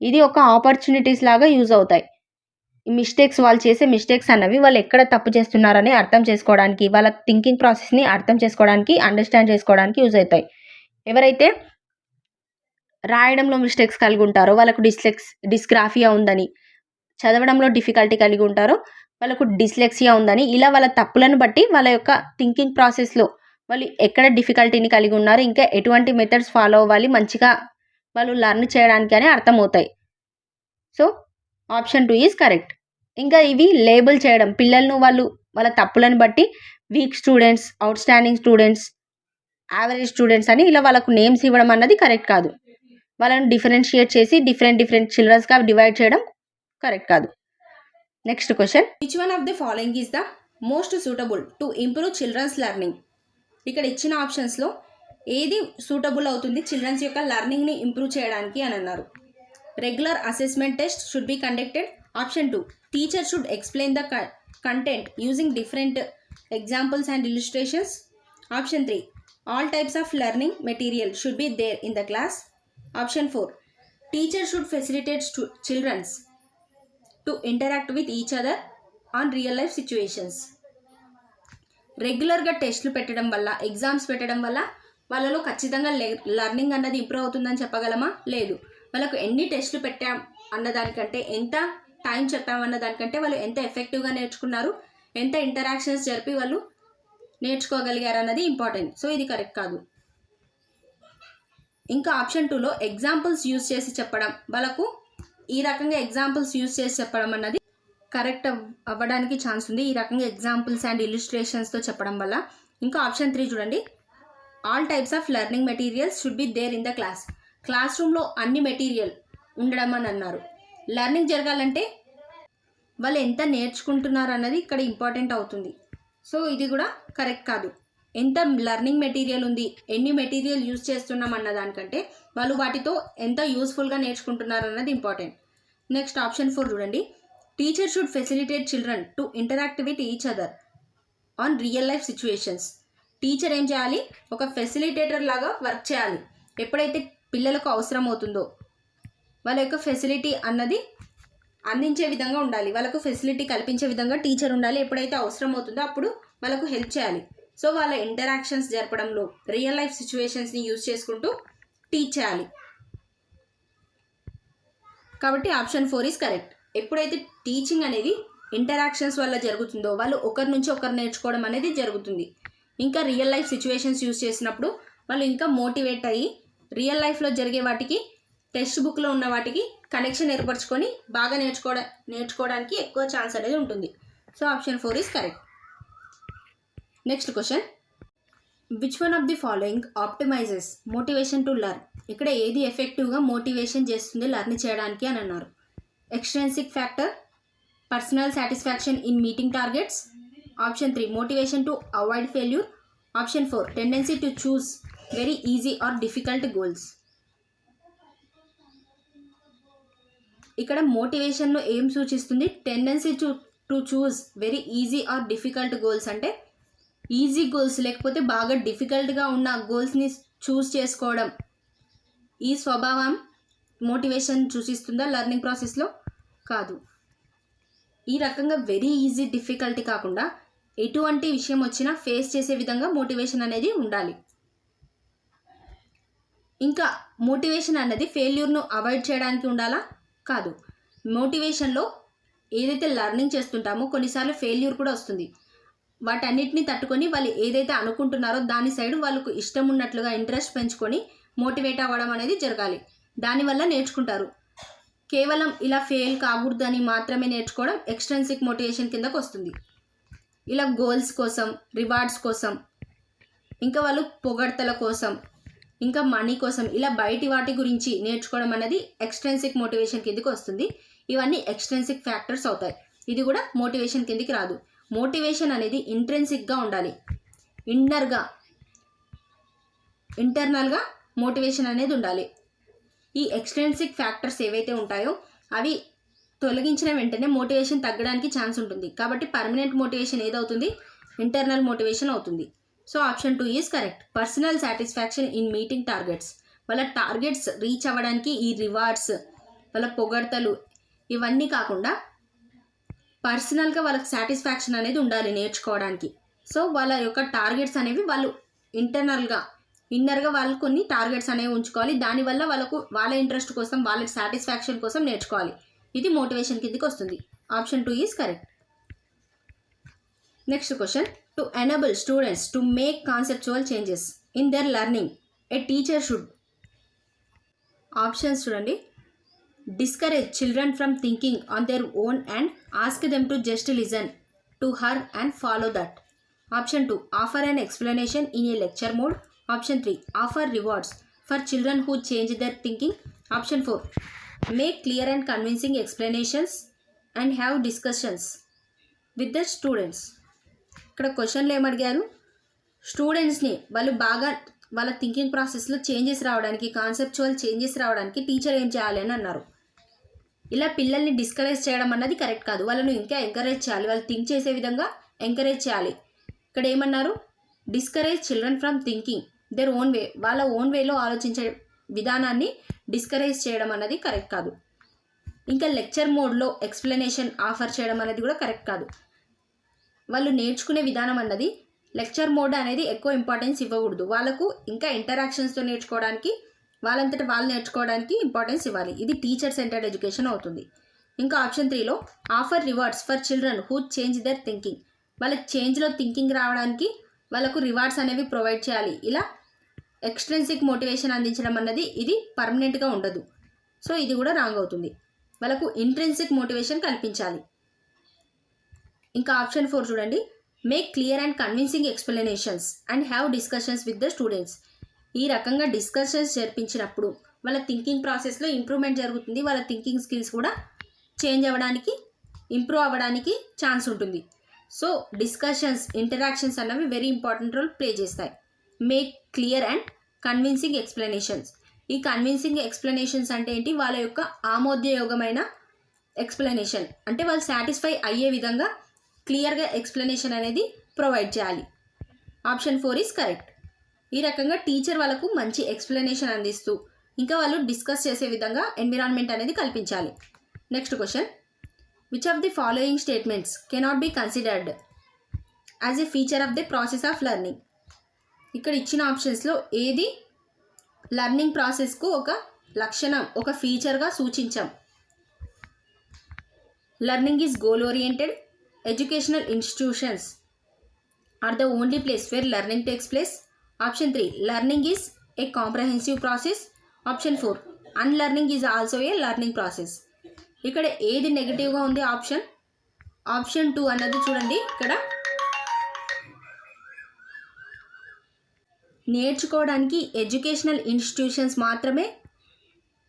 ఇది ఒక ఆపర్చునిటీస్ లాగా యూజ్ అవుతాయి. ఈ మిస్టేక్స్ వాళ్ళు చేసే మిస్టేక్స్ అన్నవి వాళ్ళు ఎక్కడ తప్పు చేస్తున్నారని అర్థం చేసుకోవడానికి, వాళ్ళ థింకింగ్ ప్రాసెస్ని అర్థం చేసుకోవడానికి, అండర్స్టాండ్ చేసుకోవడానికి యూజ్ అవుతాయి. ఎవరైతే రాయడంలో మిస్టేక్స్ కలిగి ఉంటారో వాళ్ళకు డిస్గ్రాఫియా ఉందని, చదవడంలో డిఫికల్టీ కలిగి ఉంటారో వాళ్ళకు డిస్లెక్సియా ఉందని, ఇలా వాళ్ళ తప్పులను బట్టి వాళ్ళ యొక్క థింకింగ్ ప్రాసెస్లో వాళ్ళు ఎక్కడ డిఫికల్టీని కలిగి ఉన్నారు, ఇంకా ఎటువంటి మెథడ్స్ ఫాలో అవ్వాలి మంచిగా వాళ్ళు లెర్న్ చేయడానికి అని అర్థమవుతాయి. So option 2 is correct. ఇంకా ఇవి లేబుల్ చేయడం, పిల్లలను వాళ్ళు వాళ్ళ తప్పులను బట్టి week students, outstanding students, average students అని ఇలా వాళ్ళకు నేమ్స్ ఇవ్వడం అన్నది కరెక్ట్ కాదు. వాళ్ళని డిఫరెన్షియేట్ చేసి డిఫరెంట్ చిల్డ్రన్స్గా డివైడ్ చేయడం కరెక్ట్ కాదు. Next question, which one of the following is the most suitable to improve childrens learning. ఇక్కడ ఇచ్చిన ఆప్షన్స్లో ఏది సూటబుల్ అవుతుంది చిల్డ్రన్స్ యొక్క లెర్నింగ్ని ఇంప్రూవ్ చేయడానికి అని అన్నారు. Regular assessment test should be conducted. Option 2 teacher should explain the content using different examples and illustrations. Option 3 all types of learning material should be there in the class. Option 4 teacher should facilitate childrens to interact with each other on real life situations. రెగ్యులర్గా టెస్ట్లు పెట్టడం వల్ల, exams పెట్టడం వల్ల వాళ్ళలో ఖచ్చితంగా learning అన్నది improve అవుతుందని చెప్పగలమా? లేదు. వాళ్ళకు ఎన్ని టెస్ట్లు పెట్టాం అన్నదానికంటే, ఎంత టైం చెప్పామన్న దానికంటే వాళ్ళు ఎంత ఎఫెక్టివ్గా నేర్చుకున్నారు, ఎంత ఇంటరాక్షన్స్ జరిపి వాళ్ళు నేర్చుకోగలిగారు అన్నది ఇంపార్టెంట్. సో ఇది కరెక్ట్ కాదు. ఇంకా ఆప్షన్ 2లో ఎగ్జాంపుల్స్ యూజ్ చేసి చెప్పడం, వాళ్ళకు ఈ రకంగా ఎగ్జాంపుల్స్ యూజ్ చేసి చెప్పడం అన్నది కరెక్ట్ అవ్వడానికి ఛాన్స్ ఉంది. ఈ రకంగా ఎగ్జాంపుల్స్ అండ్ ఇల్లుస్ట్రేషన్స్తో చెప్పడం వల్ల. ఇంకా ఆప్షన్ 3 చూడండి, all types of learning materials should be there in the class. Class రూమ్లో అన్ని మెటీరియల్ ఉండడం అని అన్నారు. లెర్నింగ్ జరగాలంటే వాళ్ళు ఎంత నేర్చుకుంటున్నారు అన్నది ఇక్కడ ఇంపార్టెంట్ అవుతుంది. సో ఇది కూడా కరెక్ట్ కాదు. ఎంత లెర్నింగ్ మెటీరియల్ ఉంది, ఎన్ని మెటీరియల్ యూజ్ చేస్తున్నాం అన్న దానికంటే వాళ్ళు వాటితో ఎంత యూస్ఫుల్గా నేర్చుకుంటున్నారు అన్నది ఇంపార్టెంట్. నెక్స్ట్ ఆప్షన్ 4 చూడండి, teacher should facilitate children to interact with each other on real life situations. Teacher ఏం చేయాలి? ఒక ఫెసిలిటేటర్ లాగా వర్క్ చేయాలి. ఎప్పుడైతే పిల్లలకు అవసరం అవుతుందో వాళ్ళ యొక్క ఫెసిలిటీ అన్నది అందించే విధంగా ఉండాలి, వాళ్ళకు ఫెసిలిటీ కల్పించే విధంగా టీచర్ ఉండాలి. ఎప్పుడైతే అవసరం అవుతుందో అప్పుడు వాళ్ళకు హెల్ప్ చేయాలి. సో వాళ్ళ ఇంటరాక్షన్స్ జరపడంలో రియల్ లైఫ్ సిచ్యువేషన్స్ని యూజ్ చేసుకుంటూ టీచ్ చేయాలి. కాబట్టి ఆప్షన్ 4 ఈజ్ కరెక్ట్. ఎప్పుడైతే టీచింగ్ అనేది ఇంటరాక్షన్స్ వల్ల జరుగుతుందో వాళ్ళు ఒకరి నుంచి ఒకరు నేర్చుకోవడం అనేది జరుగుతుంది. ఇంకా రియల్ లైఫ్ సిచ్యువేషన్స్ యూజ్ చేసినప్పుడు వాళ్ళు ఇంకా మోటివేట్ అయ్యి రియల్ లైఫ్లో జరిగే వాటికి, టెక్స్ట్ బుక్లో ఉన్న వాటికి కనెక్షన్ ఏర్పరచుకొని బాగా నేర్చుకోవడానికి ఎక్కువ ఛాన్స్ అనేది ఉంటుంది. So option 4 is correct. Next question, which one of the following optimises motivation to learn. ఇక్కడ ఏది ఎఫెక్టివ్గా మోటివేషన్ చేస్తుంది లెర్న్ చేయడానికి అని అన్నారు. Extrinsic factor, personal satisfaction in meeting targets. Option 3 motivation to avoid failure. Option 4 tendency to choose very easy or difficult goals. ఇక్కడ మోటివేషన్ను ఏం సూచిస్తుంది? Tendency to choose very easy or difficult goals అంటే easy goals లేకపోతే బాగా డిఫికల్ట్గా ఉన్న గోల్స్ని చూస్ చేసుకోవడం. ఈ స్వభావం మోటివేషన్ సూచిస్తుందా లెర్నింగ్ ప్రాసెస్లో? కాదు. ఈ రకంగా వెరీ ఈజీ, డిఫికల్టీ కాకుండా ఎటువంటి విషయం వచ్చినా ఫేస్ చేసే విధంగా మోటివేషన్ అనేది ఉండాలి. ఇంకా మోటివేషన్ అనేది ఫెయిల్యూర్ను అవాయిడ్ చేయడానికి ఉండాలా? కాదు. మోటివేషన్లో ఏదైతే లెర్నింగ్ చేస్తుంటామో కొన్నిసార్లు ఫెయిల్యూర్ కూడా వస్తుంది. వాటన్నిటిని తట్టుకొని వాళ్ళు ఏదైతే అనుకుంటున్నారో దాని సైడ్ వాళ్ళకు ఇష్టం ఉన్నట్లుగా ఇంట్రెస్ట్ పెంచుకొని మోటివేట్ అవ్వడం అనేది జరగాలి. దానివల్ల నేర్చుకుంటారు. కేవలం ఇలా ఫెయిల్ కాకూడదు అని మాత్రమే నేర్చుకోవడం ఎక్స్ట్రిన్సిక్ మోటివేషన్ కిందకు వస్తుంది. ఇలా గోల్స్ కోసం, రివార్డ్స్ కోసం, ఇంకా వాళ్ళు పొగడ్తల కోసం, ఇంకా మనీ కోసం ఇలా బయటి వాటి గురించి నేర్చుకోవడం అనేది ఎక్స్ట్రిన్సిక్ మోటివేషన్ కిందకి వస్తుంది. ఇవన్నీ ఎక్స్ట్రిన్సిక్ ఫ్యాక్టర్స్ అవుతాయి. ఇది కూడా మోటివేషన్ కిందకి రాదు. మోటివేషన్ అనేది ఇంట్రెన్సిక్గా ఉండాలి. ఇంటర్నల్గా మోటివేషన్ అనేది ఉండాలి. ఈ ఎక్స్ట్రిన్సిక్ ఫ్యాక్టర్స్ ఏవైతే ఉంటాయో అవి తొలగించిన వెంటనే మోటివేషన్ తగ్గడానికి ఛాన్స్ ఉంటుంది. కాబట్టి పర్మనెంట్ మోటివేషన్ ఏదవుతుంది? ఇంటర్నల్ మోటివేషన్ అవుతుంది. So option 2 is correct. Personal satisfaction in meeting targets. వాళ్ళ టార్గెట్స్ రీచ్ అవ్వడానికి ఈ రివార్డ్స్, వాళ్ళ పొగడ్తలు ఇవన్నీ కాకుండా పర్సనల్గా వాళ్ళకి సాటిస్ఫాక్షన్ అనేది ఉండాలి నేర్చుకోవడానికి. సో వాళ్ళ యొక్క టార్గెట్స్ అనేవి వాళ్ళు ఇన్నర్గా వాళ్ళు కొన్ని టార్గెట్స్ అనేవి ఉంచుకోవాలి. దానివల్ల వాళ్ళ ఇంట్రెస్ట్ కోసం, వాళ్ళ సాటిస్ఫాక్షన్ కోసం నేర్చుకోవాలి. ఇది మోటివేషన్ కిందకి వస్తుంది. Option 2 is correct. Next question. To enable students to make conceptual changes in their learning a teacher should. Options చూడండి. Discourage children from thinking on their own and ask them to just listen to her and follow that. Option 2 offer an explanation in a lecture mode. Option 3 offer rewards for children who change their thinking. Option 4 make clear and convincing explanations and have discussions with the students. ఇక్కడ క్వశ్చన్లో ఏమడిగారు? స్టూడెంట్స్ని వాళ్ళు బాగా వాళ్ళ thinking ప్రాసెస్లో changes రావడానికి, conceptual changes రావడానికి teacher ఏం చేయాలి అని అన్నారు. ఇలా పిల్లల్ని డిస్కరేజ్ చేయడం అన్నది కరెక్ట్ కాదు. వాళ్ళను ఇంకా ఎంకరేజ్ చేయాలి. వాళ్ళు థింక్ చేసే విధంగా ఎంకరేజ్ చేయాలి. ఇక్కడ ఏమన్నారు? Discourage children from thinking their own way. వాళ్ళ ఓన్ వేలో ఆలోచించే విధానాన్ని డిస్కరేజ్ చేయడం అన్నది కరెక్ట్ కాదు. ఇంకా లెక్చర్ మోడ్లో ఎక్స్ప్లెనేషన్ ఆఫర్ చేయడం అనేది కూడా కరెక్ట్ కాదు. వాళ్ళు నేర్చుకునే విధానం అన్నది లెక్చర్ మోడ్ అనేది ఎక్కువ ఇంపార్టెన్స్ ఇవ్వకూడదు. వాళ్ళకు ఇంకా ఇంటరాక్షన్స్తో నేర్చుకోవడానికి, వాళ్ళంతట వాళ్ళు నేర్చుకోవడానికి ఇంపార్టెన్స్ ఇవ్వాలి. ఇది టీచర్ సెంటర్డ్ ఎడ్యుకేషన్ అవుతుంది. ఇంకా ఆప్షన్ 3లో offer rewards for children who change their thinking. వాళ్ళకి చేంజ్లో థింకింగ్ రావడానికి వాళ్ళకు రివార్డ్స్ అనేవి ప్రొవైడ్ చేయాలి. ఇలా ఎక్స్ట్రిన్సిక్ మోటివేషన్ అందించడం అన్నది ఇది పర్మనెంట్గా ఉండదు. సో ఇది కూడా రాంగ్ అవుతుంది. వాళ్ళకు ఇంట్రిన్సిక్ మోటివేషన్ కల్పించాలి. ఇంకా ఆప్షన్ 4 చూడండి. Make clear and convincing explanations and have discussions with the students. ఈ రకంగా డిస్కషన్స్ జరిపించినప్పుడు వాళ్ళ థింకింగ్ ప్రాసెస్లో ఇంప్రూవ్మెంట్ జరుగుతుంది. వాళ్ళ థింకింగ్ స్కిల్స్ కూడా చేంజ్ అవ్వడానికి, ఇంప్రూవ్ అవ్వడానికి ఛాన్స్ ఉంటుంది. సో డిస్కషన్స్, ఇంటరాక్షన్స్ అన్నవి వెరీ ఇంపార్టెంట్ రోల్ ప్లే చేస్తాయి. Make clear and convincing explanations. ఈ కన్విన్సింగ్ ఎక్స్ప్లెనేషన్స్ అంటే ఏంటి? వాళ్ళ యొక్క ఆమోదయోగమైన ఎక్స్ప్లెనేషన్ అంటే వాళ్ళు సాటిస్ఫై అయ్యే విధంగా క్లియర్గా ఎక్స్ప్లెనేషన్ అనేది ప్రొవైడ్ చేయాలి. Option 4 is correct. ఈ రకంగా టీచర్ వాళ్ళకు మంచి ఎక్స్ప్లెనేషన్ అందిస్తూ ఇంకా వాళ్ళు డిస్కస్ చేసే విధంగా ఎన్విరాన్మెంట్ అనేది కల్పించాలి. Next question. Which of the following statements cannot be considered as a feature of the process of learning. ఇక్కడ ఇచ్చిన ఆప్షన్స్లో ఏది లెర్నింగ్ ప్రాసెస్కు ఒక లక్షణం, ఒక ఫీచర్గా సూచించాం? Learning is goal oriented. Educational institutions are the only place where learning takes place. Option 3 learning is a comprehensive process. Option 4 unlearning is also a learning process. ఇక్కడ ఏది నెగిటివ్గా ఉంది? ఆప్షన్ 2 అన్నది చూడండి. ఇక్కడ నేర్చుకోవడానికి ఎడ్యుకేషనల్ ఇన్స్టిట్యూషన్స్ మాత్రమే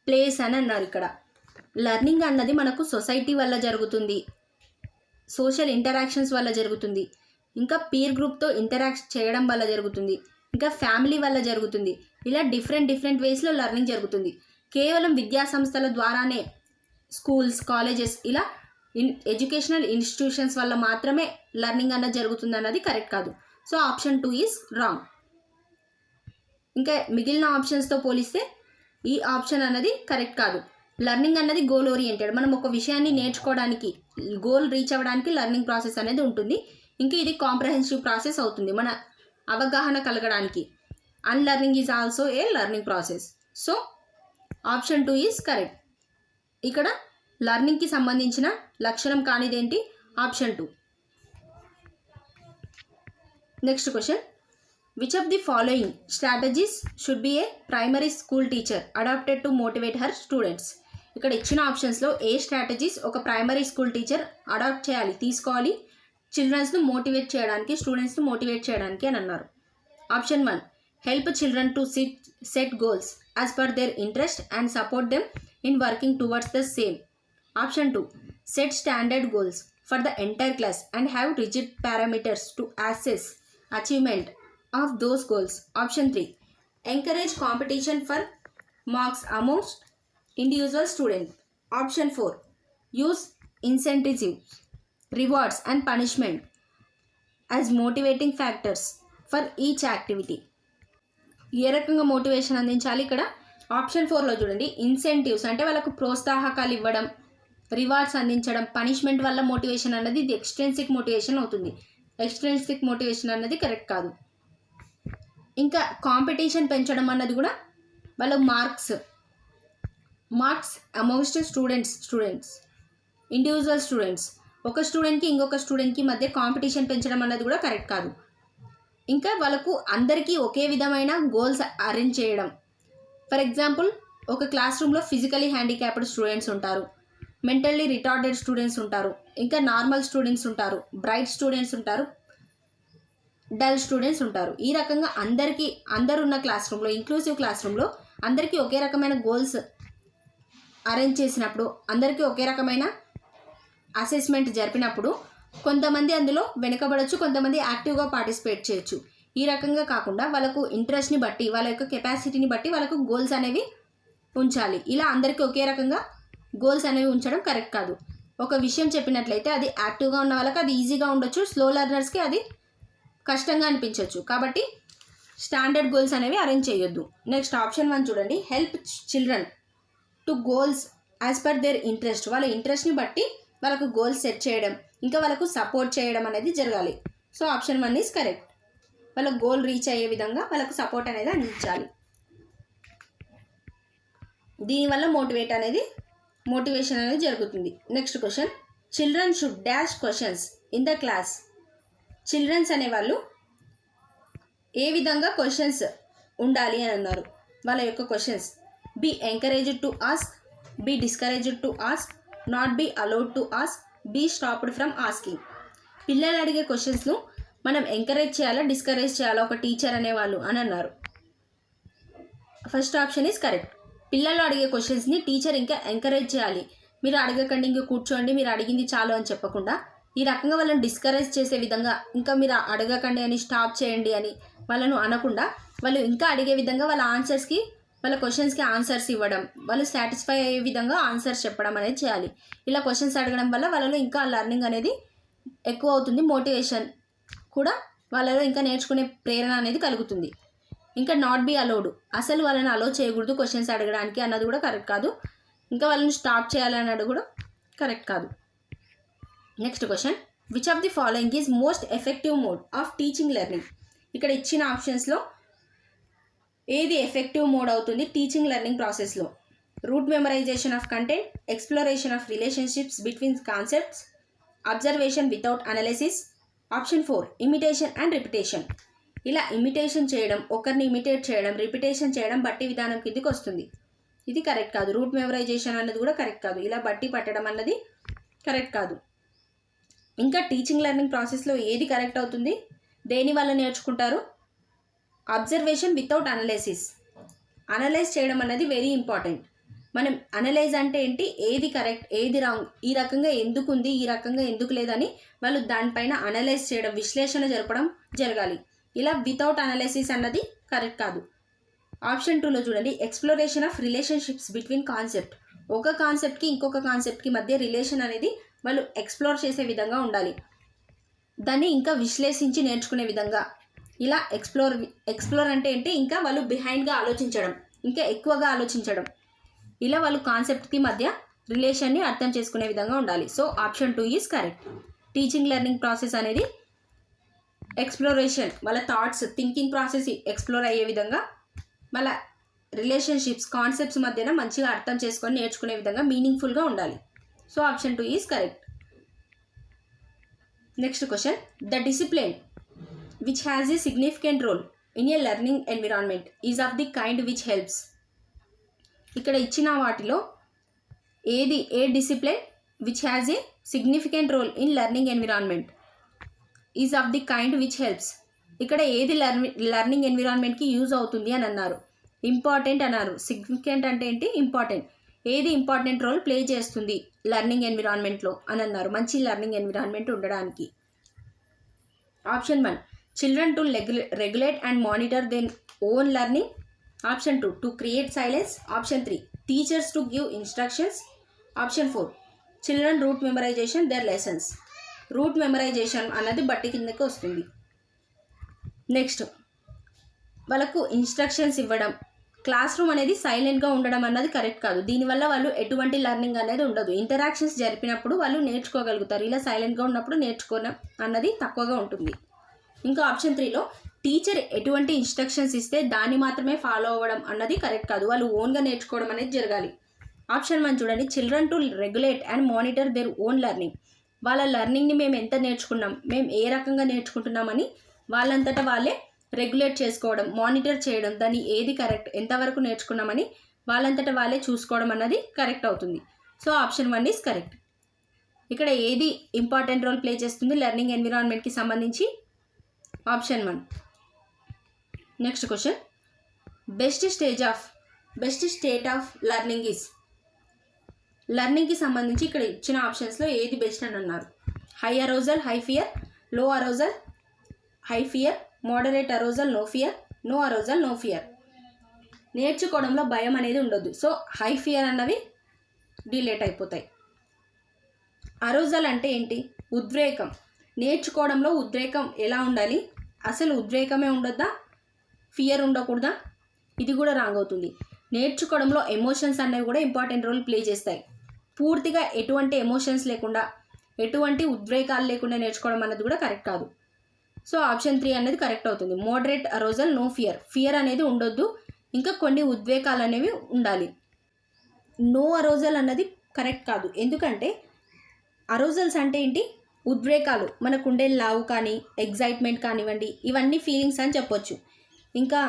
ప్లేస్ అని అన్నారు. ఇక్కడ లెర్నింగ్ అన్నది మనకు సొసైటీ వల్ల జరుగుతుంది, సోషల్ ఇంటరాక్షన్స్ వల్ల జరుగుతుంది, ఇంకా పీర్ గ్రూప్తో ఇంటరాక్ట్ చేయడం వల్ల జరుగుతుంది, ఇంకా ఫ్యామిలీ వల్ల జరుగుతుంది. ఇలా డిఫరెంట్ వేస్లో లెర్నింగ్ జరుగుతుంది. కేవలం విద్యా సంస్థల ద్వారానే, స్కూల్స్, కాలేజెస్ ఇలా ఎడ్యుకేషనల్ ఇన్స్టిట్యూషన్స్ వల్ల మాత్రమే లెర్నింగ్ అన్నది జరుగుతుంది అన్నది కరెక్ట్ కాదు. So option 2 is wrong. ఇంకా మిగిలిన ఆప్షన్స్తో పోలిస్తే ఈ ఆప్షన్ అన్నది కరెక్ట్ కాదు. లెర్నింగ్ అన్నది గోల్ ఓరియంటెడ్. మనం ఒక విషయాన్ని నేర్చుకోవడానికి, గోల్ రీచ్ అవ్వడానికి లెర్నింగ్ ప్రాసెస్ అనేది ఉంటుంది. ఇంకా ఇది కాంప్రహెన్సివ్ ప్రాసెస్ అవుతుంది మన అవగాహన కలగడానికి. Unlearning is also a learning process. So option 2 is correct. ఇక్కడ లెర్నింగ్కి సంబంధించిన లక్షణం కానిదేంటి? Option 2. Next question, which of the following strategies should be a primary school teacher adapted to motivate her students? ఇక్కడ ఇచ్చిన ఆప్షన్స్లో ఏ స్ట్రాటజీస్ ఒక ప్రైమరీ స్కూల్ టీచర్ అడాప్ట్ చేయాలి, తీసుకోవాలి చిల్డ్రన్స్ను మోటివేట్ చేయడానికి, స్టూడెంట్స్ను మోటివేట్ చేయడానికి అని అన్నారు. Option 1, help children to set goals as per their interest and support them in working towards the same. Option 2, set standard goals for the entire class and have rigid parameters to assess achievement of those goals. Option 3, encourage competition for marks amounts individual student. Option 4, use incentives, rewards and punishment as motivating factors for each activity. ఏ రకంగా motivation అందించాలి? ఇక్కడ option 4లో చూడండి, incentives అంటే వాళ్ళకు ప్రోత్సాహకాలు ఇవ్వడం, rewards అందించడం, punishment వల్ల మోటివేషన్ అన్నది ఇది ఎక్స్ట్రిన్సిక్ మోటివేషన్ అవుతుంది. ఎక్స్ట్రిన్సిక్ మోటివేషన్ అన్నది కరెక్ట్ కాదు. ఇంకా కాంపిటీషన్ పెంచడం అన్నది కూడా వాళ్ళ మార్క్స్ అమౌంగ్స్ట్ స్టూడెంట్స్ ఇండివిజువల్ స్టూడెంట్స్, ఒక స్టూడెంట్కి ఇంకొక స్టూడెంట్కి మధ్య కాంపిటీషన్ పెంచడం అన్నది కూడా కరెక్ట్ కాదు. ఇంకా వాళ్ళకు అందరికీ ఒకే విధమైన గోల్స్ అరేంజ్ చేయడం. ఫర్ ఎగ్జాంపుల్, ఒక క్లాస్ రూమ్లో ఫిజికలీ హ్యాండిక్యాప్డ్ స్టూడెంట్స్ ఉంటారు, మెంటల్లీ రిటార్డెడ్ స్టూడెంట్స్ ఉంటారు, ఇంకా నార్మల్ స్టూడెంట్స్ ఉంటారు, బ్రైట్ స్టూడెంట్స్ ఉంటారు, డల్ స్టూడెంట్స్ ఉంటారు. ఈ రకంగా అందరున్న క్లాస్ రూమ్లో, ఇంక్లూసివ్ క్లాస్ రూమ్లో అందరికీ ఒకే రకమైన గోల్స్ అరేంజ్ చేసినప్పుడు, అందరికీ ఒకే రకమైన అసెస్మెంట్ జరిపినప్పుడు కొంతమంది అందులో వెనుకబడవచ్చు, కొంతమంది యాక్టివ్గా పార్టిసిపేట్ చేయొచ్చు. ఈ రకంగా కాకుండా వాళ్ళకు ఇంట్రెస్ట్ని బట్టి, వాళ్ళ యొక్క కెపాసిటీని బట్టి వాళ్ళకు గోల్స్ అనేవి ఉంచాలి. ఇలా అందరికీ ఒకే రకంగా గోల్స్ అనేవి ఉంచడం కరెక్ట్ కాదు. ఒక విషయం చెప్పినట్లయితే అది యాక్టివ్గా ఉన్న వాళ్ళకి అది ఈజీగా ఉండొచ్చు, స్లో లెర్నర్స్కి అది కష్టంగా అనిపించవచ్చు. కాబట్టి స్టాండర్డ్ గోల్స్ అనేవి అరేంజ్ చేయొద్దు. నెక్స్ట్ ఆప్షన్ 1 చూడండి, help children to goals as per their interest. వాళ్ళ ఇంట్రెస్ట్ని బట్టి వాళ్ళకు గోల్స్ సెట్ చేయడం, ఇంకా వాళ్ళకు సపోర్ట్ చేయడం అనేది జరగాలి. So option 1 is correct. వాళ్ళ గోల్ రీచ్ అయ్యే విధంగా వాళ్ళకు సపోర్ట్ అనేది అందించాలి. దీనివల్ల మోటివేషన్ అనేది జరుగుతుంది. Next question, children should dash questions in the class. Childrens అనేవాళ్ళు ఏ విధంగా క్వశ్చన్స్ ఉండాలి అని అన్నారు. వాళ్ళ యొక్క questions, be encouraged to ask, be discouraged to ask, not be allowed to ask, be stopped from asking. పిల్లలు అడిగే క్వశ్చన్స్ను మనం ఎంకరేజ్ చేయాలా, డిస్కరేజ్ చేయాలా ఒక టీచర్ అనేవాళ్ళు అని అన్నారు. First option is correct. పిల్లలు అడిగే క్వశ్చన్స్ని టీచర్ ఇంకా ఎంకరేజ్ చేయాలి. మీరు అడగకండి, ఇంకా కూర్చోండి, మీరు అడిగింది చాలు అని చెప్పకుండా ఈ రకంగా వాళ్ళని డిస్కరేజ్ చేసే విధంగా, ఇంకా మీరు అడగకండి అని, స్టాప్ చేయండి అని వాళ్ళను అనకుండా వాళ్ళు ఇంకా అడిగే విధంగా వాళ్ళ క్వశ్చన్స్కి ఆన్సర్స్ ఇవ్వడం, వాళ్ళు సాటిస్ఫై అయ్యే విధంగా ఆన్సర్స్ చెప్పడం అనేది చేయాలి. ఇలా క్వశ్చన్స్ అడగడం వల్ల వాళ్ళలో ఇంకా లెర్నింగ్ అనేది ఎక్కువ అవుతుంది, మోటివేషన్ కూడా వాళ్ళలో ఇంకా నేర్చుకునే ప్రేరణ అనేది కలుగుతుంది. ఇంకా నాట్ బీ అలౌడ్, అసలు వాళ్ళని అలో చేయకూడదు క్వశ్చన్స్ అడగడానికి అన్నది కూడా కరెక్ట్ కాదు. ఇంకా వాళ్ళని స్టాప్ చేయాలన్నది కూడా కరెక్ట్ కాదు. Next question, which of the following is most effective mode of teaching learning? ఇక్కడ ఇచ్చిన ఆప్షన్స్లో ఏది ఎఫెక్టివ్ మోడ్ అవుతుంది టీచింగ్ లెర్నింగ్ ప్రాసెస్లో? Rote memorization of content, exploration of relationships between concepts, observation without analysis. Option 4, imitation and repetition. ఇలా imitation చేయడం, ఒకరిని imitate చేయడం, రిపిటేషన్ చేయడం బట్టి విధానం కిందికి వస్తుంది. ఇది కరెక్ట్ కాదు. రూట్ మెమరైజేషన్ అన్నది కూడా కరెక్ట్ కాదు. ఇలా బట్టి పట్టడం అన్నది కరెక్ట్ కాదు. ఇంకా టీచింగ్ లెర్నింగ్ ప్రాసెస్లో ఏది కరెక్ట్ అవుతుంది, దేని వల్ల నేర్చుకుంటారు? Observation without analysis. అనలైజ్ చేయడం అన్నది వెరీ ఇంపార్టెంట్. మనం అనలైజ్ అంటే ఏంటి, ఏది కరెక్ట్ ఏది రాంగ్, ఈ రకంగా ఎందుకు ఉంది, ఈ రకంగా ఎందుకు లేదని వాళ్ళు దానిపైన అనలైజ్ చేయడం, విశ్లేషణ జరగాలి. ఇలా వితౌట్ అనలైసిస్ అన్నది కరెక్ట్ కాదు. ఆప్షన్ 2లో చూడండి, exploration of relationships between concept. ఒక కాన్సెప్ట్కి ఇంకొక కాన్సెప్ట్కి మధ్య రిలేషన్ అనేది వాళ్ళు ఎక్స్ప్లోర్ చేసే విధంగా ఉండాలి, దాన్ని ఇంకా విశ్లేషించి నేర్చుకునే విధంగా. ఇలా ఎక్స్ప్లోర్ అంటే ఏంటి, ఇంకా వాళ్ళు బిహైండ్గా ఆలోచించడం, ఇంకా ఎక్కువగా ఆలోచించడం. ఇలా వాళ్ళు కాన్సెప్ట్కి మధ్య రిలేషన్ని అర్థం చేసుకునే విధంగా ఉండాలి. So option 2 is correct. Teaching learning process అనేది ఎక్స్ప్లోరేషన్, వాళ్ళ థాట్స్ థింకింగ్ ప్రాసెస్ ఎక్స్ప్లోర్ అయ్యే విధంగా, వాళ్ళ రిలేషన్షిప్స్ కాన్సెప్ట్స్ మధ్యన మంచిగా అర్థం చేసుకొని నేర్చుకునే విధంగా మీనింగ్ఫుల్గా ఉండాలి. So option 2 is correct. Next question, the discipline which has a significant role in a learning environment is of the kind which helps. ఇక్కడ ఇచ్చిన వాటిలో ఏ discipline which has a significant role in learning environment is of the kind which helps. ఇక్కడ ఏది learning ఎన్విరాన్మెంట్కి use అవుతుంది అని అన్నారు. Important అన్నారు. సిగ్నిఫికెంట్ అంటే ఏంటి? ఇంపార్టెంట్. ఏది ఇంపార్టెంట్ రోల్ ప్లే చేస్తుంది లెర్నింగ్ ఎన్విరాన్మెంట్లో అని అన్నారు, మంచి లెర్నింగ్ ఎన్విరాన్మెంట్ ఉండడానికి. Option 1 children to regulate and monitor then own learning. Option 2 to create silence. Option 3 teachers to give instructions. Option 4 children rote memorization their lessons. Rote memorization అన్నది బట్టి కిందకి వస్తుంది. నెక్స్ట్ వాళ్ళకు ఇన్స్ట్రక్షన్స్ ఇవ్వడం. క్లాస్ రూమ్ అనేది సైలెంట్గా ఉండడం అన్నది కరెక్ట్ కాదు. దీనివల్ల వాళ్ళు ఎటువంటి లెర్నింగ్ అనేది ఉండదు. ఇంటరాక్షన్స్ జరిపినప్పుడు వాళ్ళు నేర్చుకోగలుగుతారు. ఇలా సైలెంట్గా ఉన్నప్పుడు నేర్చుకోవడం అన్నది తక్కువగా ఉంటుంది. ఇంకా ఆప్షన్ 3లో టీచర్ ఎటువంటి ఇన్స్ట్రక్షన్స్ ఇస్తే దాన్ని మాత్రమే ఫాలో అవ్వడం అన్నది కరెక్ట్ కాదు. వాళ్ళు ఓన్గా నేర్చుకోవడం అనేది జరగాలి. ఆప్షన్ 1 చూడండి, children to regulate and monitor their own learning. వాళ్ళ లెర్నింగ్ని మేము ఎంత నేర్చుకున్నాం, మేము ఏ రకంగా నేర్చుకుంటున్నామని వాళ్ళంతటా వాళ్ళే రెగ్యులేట్ చేసుకోవడం, మానిటర్ చేయడం, దాన్ని ఏది కరెక్ట్, ఎంతవరకు నేర్చుకున్నామని వాళ్ళంతటా వాళ్ళే చూసుకోవడం అన్నది కరెక్ట్ అవుతుంది. So option 1 is correct. ఇక్కడ ఏది ఇంపార్టెంట్ రోల్ ప్లే చేస్తుంది లెర్నింగ్ ఎన్విరాన్మెంట్కి సంబంధించి? Option 1. Next question, best state of learning is. లెర్నింగ్కి సంబంధించి ఇక్కడ ఇచ్చిన ఆప్షన్స్లో ఏది బెస్ట్ అని అన్నారు? High arousal, high fear. Low arousal, high fear. Moderate arousal, no fear. No arousal, no fear. నేర్చుకోవడంలో భయం అనేది ఉండొద్దు. సో హై ఫియర్ అన్నవి డిలేట్ అయిపోతాయి. అరోజల్ అంటే ఏంటి? ఉద్రేకం. నేర్చుకోవడంలో ఉద్రేకం ఎలా ఉండాలి? అసలు ఉద్రేకమే ఉండొద్దా? ఫియర్ ఉండకూడదా? ఇది కూడా రాంగ్ అవుతుంది. నేర్చుకోవడంలో ఎమోషన్స్ అనేవి కూడా ఇంపార్టెంట్ రోల్ ప్లే చేస్తాయి. పూర్తిగా ఎటువంటి ఎమోషన్స్ లేకుండా, ఎటువంటి ఉద్రేకాలు లేకుండా నేర్చుకోవడం అన్నది కూడా కరెక్ట్ కాదు. సో ఆప్షన్ 3 అనేది కరెక్ట్ అవుతుంది. Moderate arousal, no fear. Fear అనేది ఉండొద్దు, ఇంకా కొన్ని ఉద్వేగాలు అనేవి ఉండాలి. నో అరోజల్ అన్నది కరెక్ట్ కాదు. ఎందుకంటే అరోజల్స్ అంటే ఏంటి? ఉద్రేకాలు, మనకుండే లవ్ కానీ ఎగ్జైట్మెంట్ కానివ్వండి, ఇవన్నీ ఫీలింగ్స్ అని చెప్పొచ్చు. ఇంకా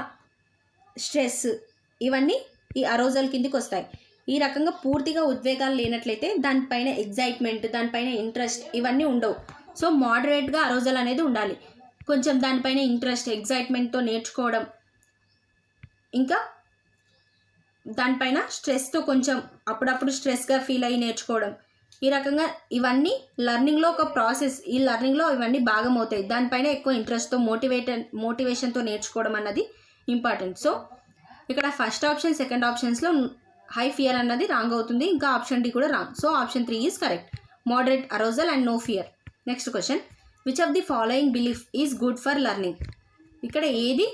స్ట్రెస్, ఇవన్నీ ఈ అరోజల్ కిందికి వస్తాయి. ఈ రకంగా పూర్తిగా ఉద్వేగాలు లేనట్లయితే దానిపైన ఎగ్జైట్మెంట్, దానిపైన ఇంట్రెస్ట్ ఇవన్నీ ఉండవు. సో మోడరేట్గా అరోజల్ అనేది ఉండాలి. కొంచెం దానిపైన ఇంట్రెస్ట్, ఎగ్జైట్మెంట్తో నేర్చుకోవడం, ఇంకా దానిపైన స్ట్రెస్తో కొంచెం అప్పుడప్పుడు స్ట్రెస్గా ఫీల్ అయ్యి నేర్చుకోవడం, ఈ రకంగా ఇవన్నీ లెర్నింగ్లో ఒక ప్రాసెస్. ఈ లెర్నింగ్లో ఇవన్నీ భాగం అవుతాయి. దానిపైన ఎక్కువ ఇంట్రెస్ట్తో మోటివేషన్తో నేర్చుకోవడం అన్నది ఇంపార్టెంట్. సో ఇక్కడ ఫస్ట్ ఆప్షన్, సెకండ్ ఆప్షన్స్లో హై ఫియర్ అన్నది రాంగ్ అవుతుంది. ఇంకా ఆప్షన్ డి కూడా wrong. So option 3 is correct. Moderate arousal and no fear. Next question, which of the following belief is good for learning. ఇక్కడ ఏది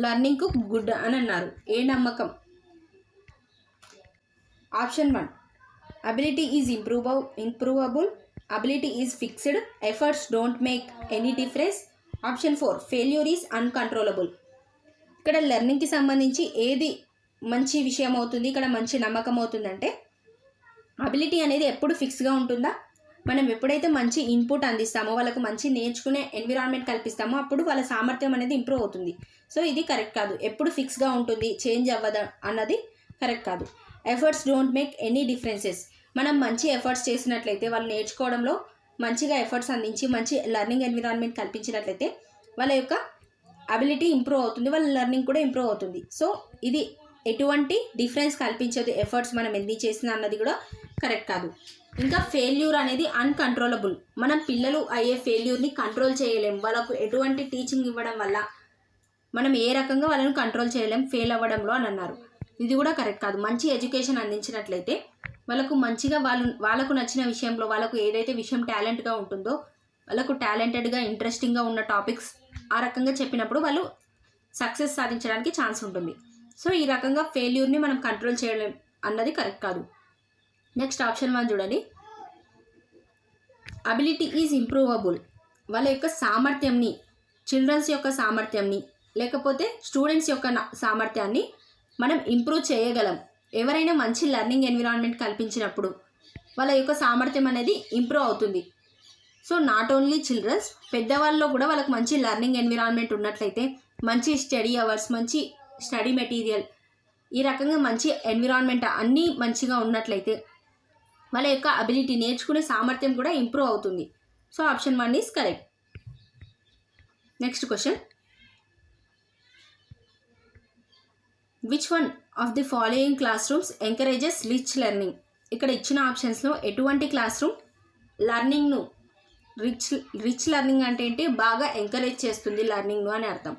లెర్నింగ్కు good అని అన్నారు? ఏ నమ్మకం? Option 1 ability is improvable. Ability is fixed. Efforts don't make any difference. Option 4 failure is uncontrollable. ఇక్కడ లెర్నింగ్కి సంబంధించి ఏది మంచి విషయం అవుతుంది, ఇక్కడ మంచి నమ్మకం అవుతుందంటే అబిలిటీ అనేది ఎప్పుడు ఫిక్స్గా ఉంటుందా? మనం ఎప్పుడైతే మంచి ఇన్పుట్ అందిస్తామో, వాళ్ళకు మంచి నేర్చుకునే ఎన్విరాన్మెంట్ కల్పిస్తామో అప్పుడు వాళ్ళ సామర్థ్యం అనేది ఇంప్రూవ్ అవుతుంది. సో ఇది కరెక్ట్ కాదు. ఎప్పుడు ఫిక్స్గా ఉంటుంది, చేంజ్ అవ్వదా అన్నది కరెక్ట్ కాదు. Efforts don't make any differences. మనం మంచి ఎఫర్ట్స్ చేసినట్లయితే, వాళ్ళు నేర్చుకోవడంలో మంచిగా ఎఫర్ట్స్ అందించి మంచి లెర్నింగ్ ఎన్విరాన్మెంట్ కల్పించినట్లయితే వాళ్ళ యొక్క అబిలిటీ ఇంప్రూవ్ అవుతుంది, వాళ్ళ లెర్నింగ్ కూడా ఇంప్రూవ్ అవుతుంది. సో ఇది ఎటువంటి డిఫరెన్స్ కల్పించదు ఎఫర్ట్స్ మనం ఎన్ని చేసినా అన్నది కూడా కరెక్ట్ కాదు. ఇంకా ఫెయిల్యూర్ అనేది అన్కంట్రోలబుల్. మనం పిల్లలు అయ్యే ఫెయిల్యూర్ని కంట్రోల్ చేయలేం. వాళ్ళకు ఎటువంటి టీచింగ్ ఇవ్వడం వల్ల మనం ఏ రకంగా వాళ్ళని కంట్రోల్ చేయలేం ఫెయిల్ అవ్వడంలో అని అన్నారు. ఇది కూడా కరెక్ట్ కాదు. మంచి ఎడ్యుకేషన్ అందించినట్లయితే వాళ్ళకు మంచిగా వాళ్ళకు నచ్చిన విషయంలో, వాళ్ళకు ఏదైతే విషయం టాలెంట్గా ఉంటుందో, వాళ్ళకు టాలెంటెడ్గా ఇంట్రెస్టింగ్గా ఉన్న టాపిక్స్ ఆ రకంగా చెప్పినప్పుడు వాళ్ళు సక్సెస్ సాధించడానికి ఛాన్స్ ఉంటుంది. సో ఈ రకంగా ఫెయిల్యూర్ని మనం కంట్రోల్ చేయలేం అన్నది కరెక్ట్ కాదు. నెక్స్ట్ ఆప్షన్ 1 చూడండి, అబిలిటీ ఈజ్ ఇంప్రూవబుల్. వాళ్ళ యొక్క సామర్థ్యంని, చిల్డ్రన్స్ యొక్క సామర్థ్యంని లేకపోతే స్టూడెంట్స్ యొక్క సామర్థ్యాన్ని మనం ఇంప్రూవ్ చేయగలం. ఎవరైనా మంచి లెర్నింగ్ ఎన్విరాన్మెంట్ కల్పించినప్పుడు వాళ్ళ యొక్క సామర్థ్యం అనేది ఇంప్రూవ్ అవుతుంది. సో నాట్ ఓన్లీ చిల్డ్రన్స్, పెద్దవాళ్ళలో కూడా వాళ్ళకి మంచి లెర్నింగ్ ఎన్విరాన్మెంట్ ఉన్నట్లయితే, మంచి స్టడీ అవర్స్, మంచి స్టడీ మెటీరియల్, ఈ రకంగా మంచి ఎన్విరాన్మెంట్ అన్నీ మంచిగా ఉన్నట్లయితే వాళ్ళ యొక్క అబిలిటీ, నేర్చుకునే సామర్థ్యం కూడా ఇంప్రూవ్ అవుతుంది. So option 1 is correct. Next question, which one of the following class rooms encourages rich learning? ఇక్కడ ఇచ్చిన ఆప్షన్స్లో ఎటువంటి క్లాస్ రూమ్ లెర్నింగ్ను రిచ్ లెర్నింగ్ అంటే ఏంటి, బాగా ఎంకరేజ్ చేస్తుంది లెర్నింగ్ను అని అర్థం.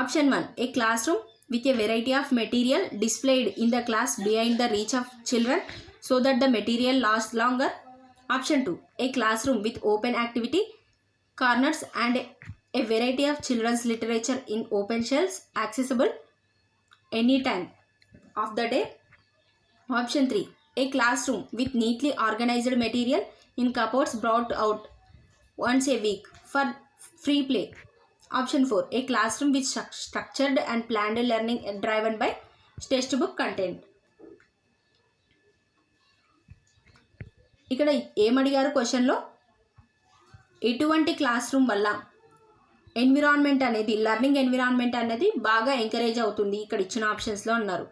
Option 1, A class room with a variety of material displayed in the class behind the reach of children so that the material lasts longer. Option 2, a classroom with open activity corners and a variety of children's literature in open shelves accessible any time of the day. Option 3, a classroom with neatly organized material in cupboards brought out once a week for free play. Option 4, a classroom with structured and planned learning driven by textbook content. ఇక్కడ ఏమడిగారు క్వశ్చన్లో, ఎటువంటి class room వల్ల environment అనేది, learning environment అనేది బాగా encourage అవుతుంది ఇక్కడ ఇచ్చిన ఆప్షన్స్లో అన్నారు.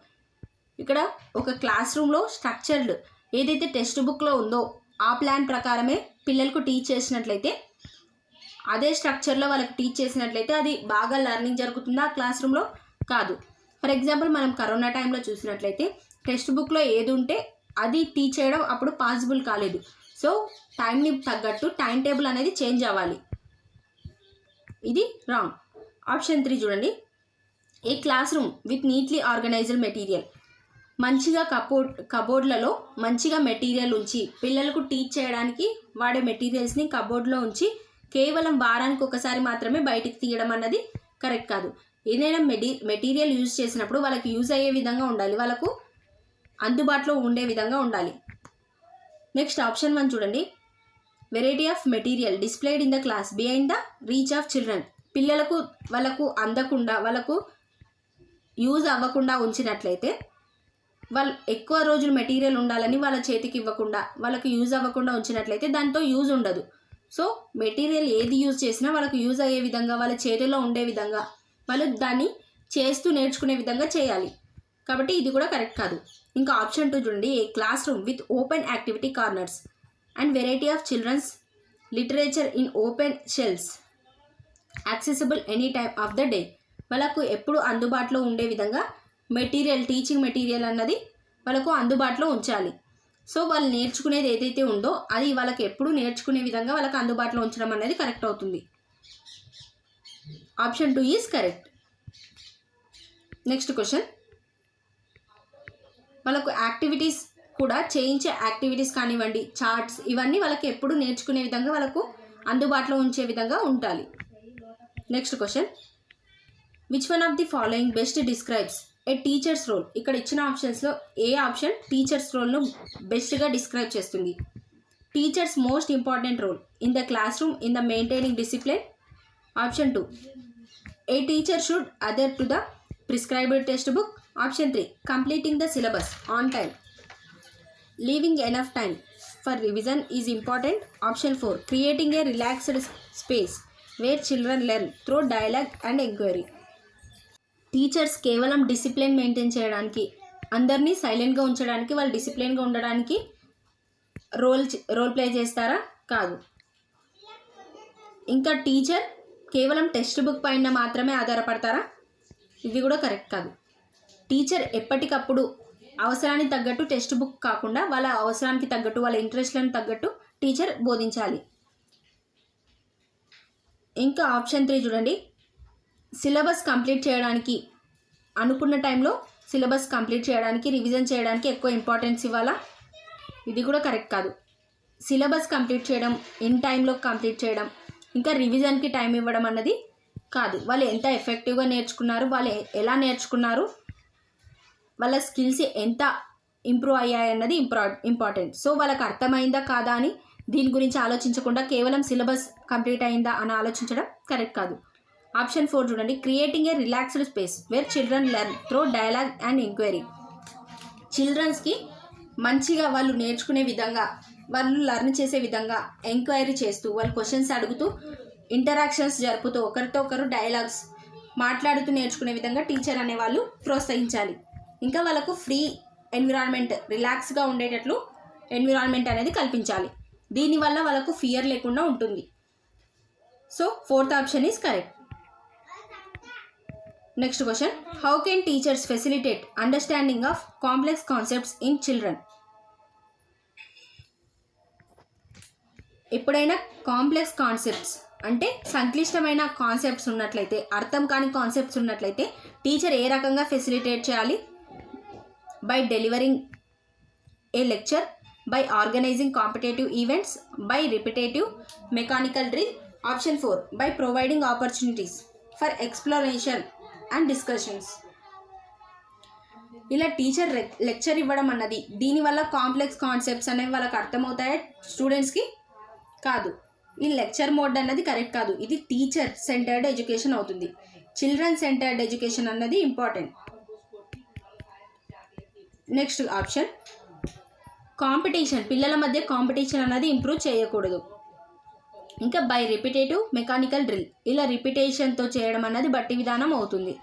ఇక్కడ ఒక క్లాస్ రూమ్లో స్ట్రక్చర్డ్ ఏదైతే టెక్స్ట్ బుక్లో ఉందో ఆ ప్లాన్ ప్రకారమే పిల్లలకు టీచ్ చేసినట్లయితే, అదే స్ట్రక్చర్లో వాళ్ళకి టీచ్ చేసినట్లయితే అది బాగా లెర్నింగ్ జరుగుతుందా క్లాస్ రూమ్లో? కాదు. ఫర్ ఎగ్జాంపుల్ మనం కరోనా టైంలో చూసినట్లయితే టెక్స్ట్ బుక్లో ఏది ఉంటే అది టీచ్ చేయడం అప్పుడు పాసిబుల్ కాలేదు. సో టైంని తగ్గట్టు టైం టేబుల్ అనేది చేంజ్ అవ్వాలి. ఇది రాంగ్. ఆప్షన్ 3 చూడండి, a classroom with neatly organised material, మంచిగా కబోర్డ్లలో మంచిగా మెటీరియల్ ఉంచి పిల్లలకు టీచ్ చేయడానికి వాడే మెటీరియల్స్ని కబోర్డ్లో ఉంచి కేవలం వారానికి ఒకసారి మాత్రమే బయటికి తీయడం అన్నది కరెక్ట్ కాదు. ఏదైనా మెటీరియల్ యూజ్ చేసినప్పుడు వాళ్ళకి యూజ్ అయ్యే విధంగా ఉండాలి, వాళ్ళకు అందుబాటులో ఉండే విధంగా ఉండాలి. నెక్స్ట్ ఆప్షన్ 1 చూడండి, variety of material displayed in the class behind the reach of children, పిల్లలకు వాళ్ళకు అందకుండా, వాళ్ళకు యూజ్ అవ్వకుండా ఉంచినట్లయితే, వాళ్ళు ఎక్కువ రోజులు మెటీరియల్ ఉండాలని వాళ్ళ చేతికి ఇవ్వకుండా, వాళ్ళకు యూజ్ అవ్వకుండా ఉంచినట్లయితే దాంతో యూజ్ ఉండదు. సో మెటీరియల్ ఏది యూజ్ చేసినా వాళ్ళకు యూజ్ అయ్యే విధంగా, వాళ్ళ చేతిలో ఉండే విధంగా, వాళ్ళు దాన్ని చేస్తూ నేర్చుకునే విధంగా చేయాలి. కాబట్టి ఇది కూడా కరెక్ట్ కాదు. ఇంకా ఆప్షన్ 2 చూడండి, a classroom with open activity corners and variety of children's literature in open shelves accessible any time of the day, వాళ్ళకు ఎప్పుడు అందుబాటులో ఉండే విధంగా మెటీరియల్, టీచింగ్ మెటీరియల్ అన్నది వాళ్ళకు అందుబాటులో ఉంచాలి. సో వాళ్ళు నేర్చుకునేది ఏదైతే ఉందో అది వాళ్ళకి ఎప్పుడు నేర్చుకునే విధంగా వాళ్ళకి అందుబాటులో ఉంచడం అనేది కరెక్ట్ అవుతుంది. Option 2 is correct. Next question, వాళ్ళకు యాక్టివిటీస్ కూడా చేయించే యాక్టివిటీస్ కానివ్వండి, చార్ట్స్, ఇవన్నీ వాళ్ళకి ఎప్పుడు నేర్చుకునే విధంగా వాళ్ళకు అందుబాటులో ఉంచే విధంగా ఉండాలి. Next question, which one of the following best describes a teachers role? ఇక్కడ ఇచ్చిన ఆప్షన్స్లో ఏ ఆప్షన్ టీచర్స్ రోల్ను బెస్ట్గా డిస్క్రైబ్ చేస్తుంది? Teachers most important role in the classroom in the maintaining discipline. Option 2, a teacher should adhere to the prescribed textbook. Option 3, completing the syllabus on time, leaving enough time for revision is important. Option 4, creating a relaxed space where children learn through dialogue and enquiry. Teachers కేవలం discipline maintain చేయడానికి, అందరినీ సైలెంట్గా ఉంచడానికి, వాళ్ళు డిసిప్లిన్గా ఉండడానికి role play చేస్తారా? కాదు. ఇంకా టీచర్ కేవలం టెక్స్ట్ బుక్ పైన మాత్రమే ఆధారపడతారా? ఇది కూడా కరెక్ట్ కాదు. టీచర్ ఎప్పటికప్పుడు అవసరానికి తగ్గట్టు టెక్స్ట్ బుక్ కాకుండా వాళ్ళ అవసరానికి తగ్గట్టు, వాళ్ళ ఇంట్రెస్ట్లను తగ్గట్టు టీచర్ బోధించాలి. ఇంకా ఆప్షన్ 3 చూడండి, సిలబస్ కంప్లీట్ చేయడానికి, అనుకున్న టైంలో సిలబస్ కంప్లీట్ చేయడానికి, రివిజన్ చేయడానికి ఎక్కువ ఇంపార్టెన్స్ ఇవ్వాలా? ఇది కూడా కరెక్ట్ కాదు. సిలబస్ కంప్లీట్ చేయడం, ఇన్ టైంలో కంప్లీట్ చేయడం, ఇంకా రివిజన్కి టైం ఇవ్వడం అన్నది కాదు. వాళ్ళు ఎంత ఎఫెక్టివ్గా నేర్చుకున్నారు, వాళ్ళు ఎలా నేర్చుకున్నారు, వాళ్ళ స్కిల్స్ ఎంత ఇంప్రూవ్ అయ్యాయి అన్నది ఇంపార్టెంట్. సో వాళ్ళకి అర్థమైందా కాదా అని దీని గురించి ఆలోచించకుండా కేవలం సిలబస్ కంప్లీట్ అయిందా అని ఆలోచించడం కరెక్ట్ కాదు. ఆప్షన్ 4 చూడండి, creating a relaxed space where children learn through dialogue and enquiry. చిల్డ్రన్స్కి మంచిగా వాళ్ళు నేర్చుకునే విధంగా వాళ్ళు లర్న్ చేసే విధంగా ఎంక్వైరీ చేస్తూ వాళ్ళు క్వశ్చన్స్ అడుగుతూ ఇంటరాక్షన్స్ జరుపుతూ ఒకరితో ఒకరు డైలాగ్స్ మాట్లాడుతూ నేర్చుకునే విధంగా టీచర్ అనేవాళ్ళు ప్రోత్సహించాలి. ఇంకా వాళ్ళకు ఫ్రీ ఎన్విరాన్మెంట్, రిలాక్స్గా ఉండేటట్లు ఎన్విరాన్మెంట్ అనేది కల్పించాలి. దీనివల్ల వాళ్ళకు ఫియర్ లేకుండా ఉంటుంది. So 4th option is correct. Next question, how can teachers facilitate understanding of complex concepts in children? ఎప్పుడైనా కాంప్లెక్స్ కాన్సెప్ట్స్ అంటే సంక్లిష్టమైన కాన్సెప్ట్స్ ఉన్నట్లయితే, అర్థం కాని కాన్సెప్ట్స్ ఉన్నట్లయితే టీచర్ ఏ రకంగా ఫెసిలిటేట్ చేయాలి? By delivering a lecture, by organising competitive events, by repetitive mechanical drill. Option 4, by providing opportunities for exploration and discussions. ఇలా టీచర్ లెక్చర్ ఇవ్వడం అన్నది దీనివల్ల కాంప్లెక్స్ కాన్సెప్ట్స్ అనేవి వాళ్ళకి అర్థమవుతాయా స్టూడెంట్స్కి? కాదు. ఈ లెక్చర్ మోడ్ అన్నది కరెక్ట్ కాదు. ఇది టీచర్ సెంటర్డ్ ఎడ్యుకేషన్ అవుతుంది. చిల్డ్రన్ సెంటర్డ్ ఎడ్యుకేషన్ అన్నది ఇంపార్టెంట్. నెక్స్ట్ ఆప్షన్, కాంపిటీషన్, పిల్లల మధ్య కాంపిటీషన్ అన్నది ఇంప్రూవ్ చేయకూడదు. ఇంకా బై రిపిటేటివ్ మెకానికల్ డ్రిల్, ఇలా రిపిటేషన్తో చేయడం అన్నది బట్టి విధానం అవుతుంది.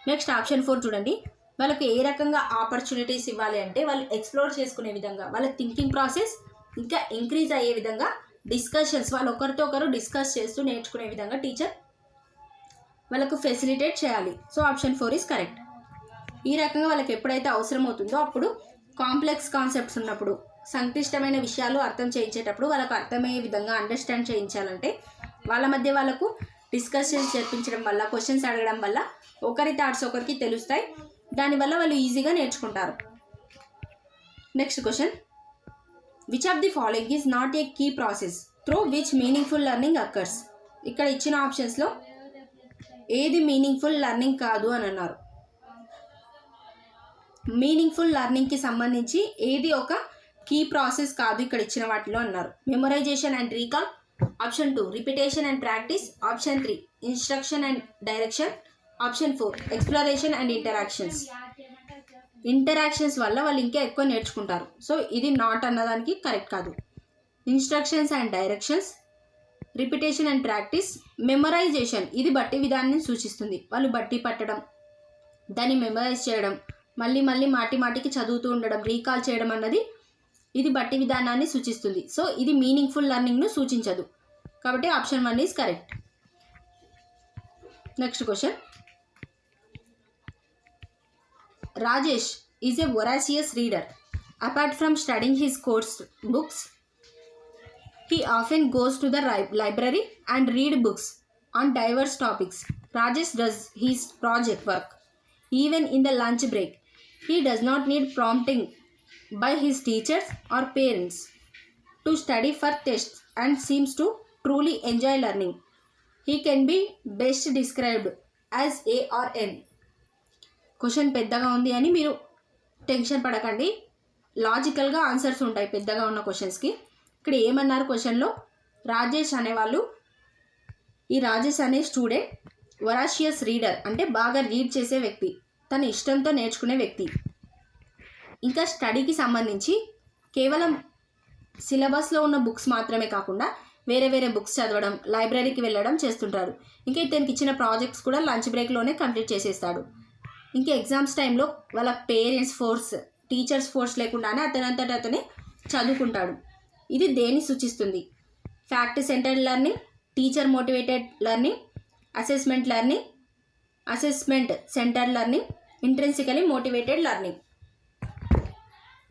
నెక్స్ట్ ఆప్షన్ 4 చూడండి, వాళ్ళకి ఏ రకంగా ఆపర్చునిటీస్ ఇవ్వాలి అంటే వాళ్ళు ఎక్స్ప్లోర్ చేసుకునే విధంగా, వాళ్ళ థింకింగ్ ప్రాసెస్ ఇంకా ఇంక్రీజ్ అయ్యే విధంగా డిస్కషన్స్, వాళ్ళు ఒకరితో ఒకరు డిస్కస్ చేస్తూ నేర్చుకునే విధంగా టీచర్ వాళ్ళకు ఫెసిలిటేట్ చేయాలి. So option 4 is correct. ఈ రకంగా వాళ్ళకి ఎప్పుడైతే అవసరం అవుతుందో అప్పుడు కాంప్లెక్స్ కాన్సెప్ట్స్ ఉన్నప్పుడు, సంక్లిష్టమైన విషయాలు అర్థం చేయించేటప్పుడు వాళ్ళకు అర్థమయ్యే విధంగా అండర్స్టాండ్ చేయించాలంటే వాళ్ళ మధ్య వాళ్ళకు డిస్కషన్స్ చేర్పించడం వల్ల, క్వశ్చన్స్ అడగడం వల్ల ఒకరి థాట్స్ ఒకరికి తెలుస్తాయి. దానివల్ల వాళ్ళు ఈజీగా నేర్చుకుంటారు. Next question, which of the following is not a key process through which meaningful learning occurs? ఇక్కడ ఇచ్చిన ఆప్షన్స్లో ఏది మీనింగ్ఫుల్ లెర్నింగ్ కాదు అని అన్నారు. మీనింగ్ఫుల్ లెర్నింగ్కి సంబంధించి ఏది ఒక కీ ప్రాసెస్ కాదు ఇక్కడ ఇచ్చిన వాటిలో అన్నారు. Memorisation and recall, option 2 repetition and practice, option 3 instruction and direction, option 4 exploration and interactions. Interactions వల్ల వాళ్ళు ఇంకా ఎక్కువ నేర్చుకుంటారు. సో ఇది నాట్ అన్నదానికి కరెక్ట్ కాదు. Instructions and directions, repetition and practice, memorisation ఇది బట్టి విధానాన్ని సూచిస్తుంది. వాళ్ళు బట్టి పట్టడం, దాన్ని మెమరైజ్ చేయడం, మళ్ళీ మళ్ళీ మాటి మాటికి చదువుతూ ఉండడం, రీకాల్ చేయడం అన్నది ఇది బట్టి విధానాన్ని సూచిస్తుంది. సో ఇది మీనింగ్ఫుల్ లెర్నింగ్ను సూచించదు. కాబట్టి option 1 is correct. Next question, Rajesh is a voracious reader. Apart from studying his course books, he often goes to the library and read books on diverse topics. Rajesh does his project work even in the lunch break. He does not need prompting by his teachers or parents to study for tests and seems to truly enjoy learning. He can be best described as A or N. Question పెద్దగా ఉంది అని మీరు tension పడకండి. లాజికల్గా answers ఉంటాయి పెద్దగా ఉన్న క్వశ్చన్స్కి. ఇక్కడ ఏమన్నారు క్వశ్చన్లో, రాజేష్ అనేవాళ్ళు, ఈ రాజేష్ అనే స్టూడెంట్ వరాషియస్ రీడర్ అంటే బాగా రీడ్ చేసే వ్యక్తి, తన ఇష్టంతో నేర్చుకునే వ్యక్తి. ఇంకా స్టడీకి సంబంధించి కేవలం సిలబస్లో ఉన్న బుక్స్ మాత్రమే కాకుండా వేరే వేరే బుక్స్ చదవడం, లైబ్రరీకి వెళ్ళడం చేస్తుంటాడు. ఇంకా ఇతనికి ఇచ్చిన ప్రాజెక్ట్స్ కూడా లంచ్ బ్రేక్లోనే కంప్లీట్ చేసేస్తాడు. ఇంకా ఎగ్జామ్స్ టైంలో వాళ్ళ పేరెంట్స్ ఫోర్స్, టీచర్స్ ఫోర్స్ లేకుండానే అతనంతట అతనే చదువుకుంటాడు. ఇది దేన్ని సూచిస్తుంది? Fact centred learning, teacher motivated learning, assessment learning, assessment centred learning, intrinsically motivated learning.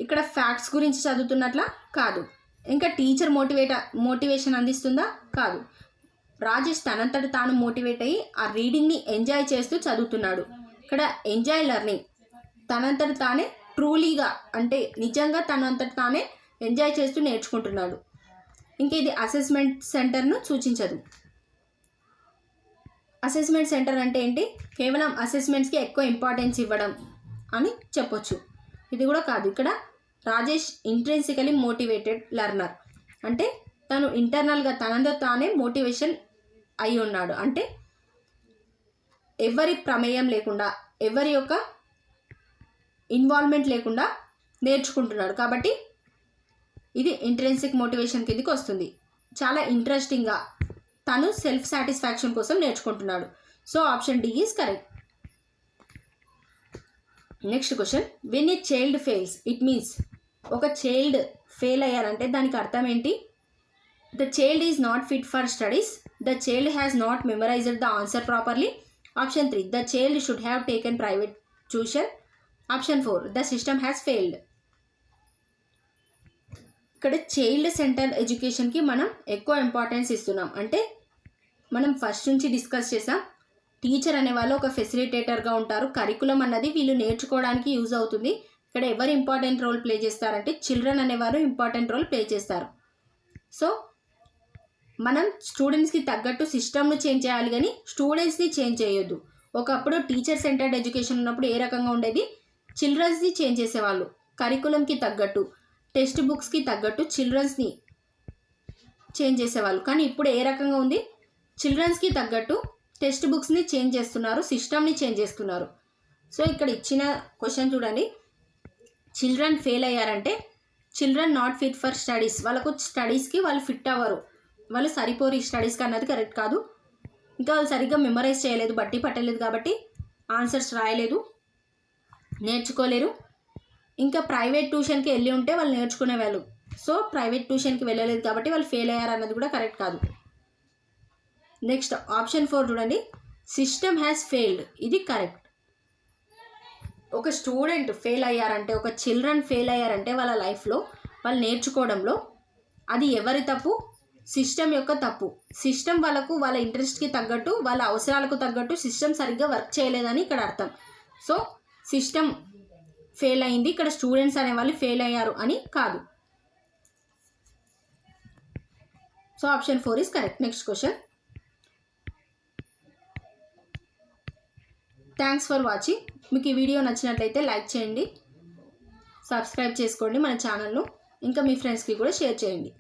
ఇక్కడ ఫ్యాక్ట్స్ గురించి చదువుతున్నట్లా కాదు. ఇంకా టీచర్ మోటివేషన్ అందిస్తుందా? కాదు. రాజేష్ తనంతట తాను మోటివేట్ అయ్యి ఆ రీడింగ్ని ఎంజాయ్ చేస్తూ చదువుతున్నాడు. ఇక్కడ ఎంజాయ్ లెర్నింగ్, తనంతట తానే ట్రూలీగా అంటే నిజంగా తనంతట తానే ఎంజాయ్ చేస్తూ నేర్చుకుంటున్నాడు. ఇంకా ఇది అసెస్మెంట్ సెంటర్ను సూచించదు. అసెస్మెంట్ సెంటర్ అంటే ఏంటి? కేవలం అసెస్మెంట్స్కి ఎక్కువ ఇంపార్టెన్స్ ఇవ్వడం అని చెప్పొచ్చు. ఇది కూడా కాదు. ఇక్కడ రాజేష్ ఇంట్రెన్సికలీ మోటివేటెడ్ లెర్నర్ అంటే తను ఇంటర్నల్గా తనంతట తానే మోటివేషన్ అయి ఉన్నాడు. అంటే ఎవరి ప్రమేయం లేకుండా, ఎవరి యొక్క ఇన్వాల్వ్మెంట్ లేకుండా నేర్చుకుంటున్నాడు. కాబట్టి ఇది ఇంట్రెన్సిక్ మోటివేషన్ కిందకి వస్తుంది. చాలా ఇంట్రెస్టింగ్గా తను సెల్ఫ్ సాటిస్ఫాక్షన్ కోసం నేర్చుకుంటున్నాడు. So option D is correct. Next question, when a child fails it means, ఒక చైల్డ్ ఫెయిల్ అయ్యారంటే దానికి అర్థం ఏంటి? The child is not fit for studies, the child has not memorised the answer properly, option 3 the child should have taken private tuition, option 4 the system has failed. ఇక్కడ child centre ఎడ్యుకేషన్కి మనం ఎక్కువ importance ఇస్తున్నాం. అంటే మనం first నుంచి discuss చేసాం, teacher అనేవాళ్ళు ఒక ఫెసిలిటేటర్గా ఉంటారు. కరికులం అన్నది వీళ్ళు నేర్చుకోవడానికి యూజ్ అవుతుంది. ఇక్కడ ఎవరు ఇంపార్టెంట్ రోల్ ప్లే చేస్తారంటే చిల్డ్రన్ అనేవారు ఇంపార్టెంట్ రోల్ ప్లే చేస్తారు. సో మనం స్టూడెంట్స్కి తగ్గట్టు సిస్టమ్ను చేంజ్ చేయాలి కానీ స్టూడెంట్స్ని చేంజ్ చేయొద్దు. ఒకప్పుడు టీచర్ సెంటర్డ్ ఎడ్యుకేషన్ ఉన్నప్పుడు ఏ రకంగా ఉండేది, చిల్డ్రన్స్ని చేంజ్ చేసేవాళ్ళు, కరికులంకి తగ్గట్టు టెక్స్ట్ బుక్స్కి తగ్గట్టు చిల్డ్రన్స్ని చేంజ్ చేసేవాళ్ళు. కానీ ఇప్పుడు ఏ రకంగా ఉంది, చిల్డ్రన్స్కి తగ్గట్టు టెక్స్ట్ బుక్స్ని చేంజ్ చేస్తున్నారు, సిస్టమ్ని చేంజ్ చేస్తున్నారు. సో ఇక్కడ ఇచ్చిన క్వశ్చన్ చూడండి, చిల్డ్రన్ ఫెయిల్ అయ్యారంటే children not fit for studies, వాళ్ళకు స్టడీస్కి వాళ్ళు ఫిట్ అవ్వరు, వాళ్ళు సరిపోరు ఈ స్టడీస్కి అన్నది కరెక్ట్ కాదు. ఇంకా వాళ్ళు సరిగ్గా మెమరైజ్ చేయలేదు, బట్టి పట్టలేదు కాబట్టి ఆన్సర్స్ రాయలేదు, నేర్చుకోలేరు. ఇంకా ప్రైవేట్ ట్యూషన్కి వెళ్ళి ఉంటే వాళ్ళు నేర్చుకునేవాళ్ళు. సో ప్రైవేట్ ట్యూషన్కి వెళ్ళలేదు కాబట్టి వాళ్ళు ఫెయిల్ అయ్యారు అన్నది కూడా కరెక్ట్ కాదు. నెక్స్ట్ ఆప్షన్ 4 చూడండి, సిస్టమ్ హ్యాస్ ఫెయిల్డ్, ఇది కరెక్ట్. ఒక స్టూడెంట్ ఫెయిల్ అయ్యారంటే, ఒక చిల్డ్రన్ ఫెయిల్ అయ్యారంటే వాళ్ళ లైఫ్లో వాళ్ళు నేర్చుకోవడంలో అది ఎవరి తప్పు, సిస్టమ్ యొక్క తప్పు. సిస్టమ్ వాళ్ళకు వాళ్ళ ఇంట్రెస్ట్కి తగ్గట్టు వాళ్ళ అవసరాలకు తగ్గట్టు సిస్టమ్ సరిగ్గా వర్క్ చేయలేదని ఇక్కడ అర్థం. సో సిస్టమ్ ఫెయిల్ అయింది, ఇక్కడ స్టూడెంట్స్ అనేవాళ్ళు ఫెయిల్ అయ్యారు అని కాదు. So option 4 is correct. Next question, thanks for watching. మీకు ఈ వీడియో నచ్చినట్లయితే లైక్ చేయండి, సబ్స్క్రైబ్ చేసుకోండి మన ఛానల్ను, ఇంకా మీ ఫ్రెండ్స్కి కూడా షేర్ చేయండి.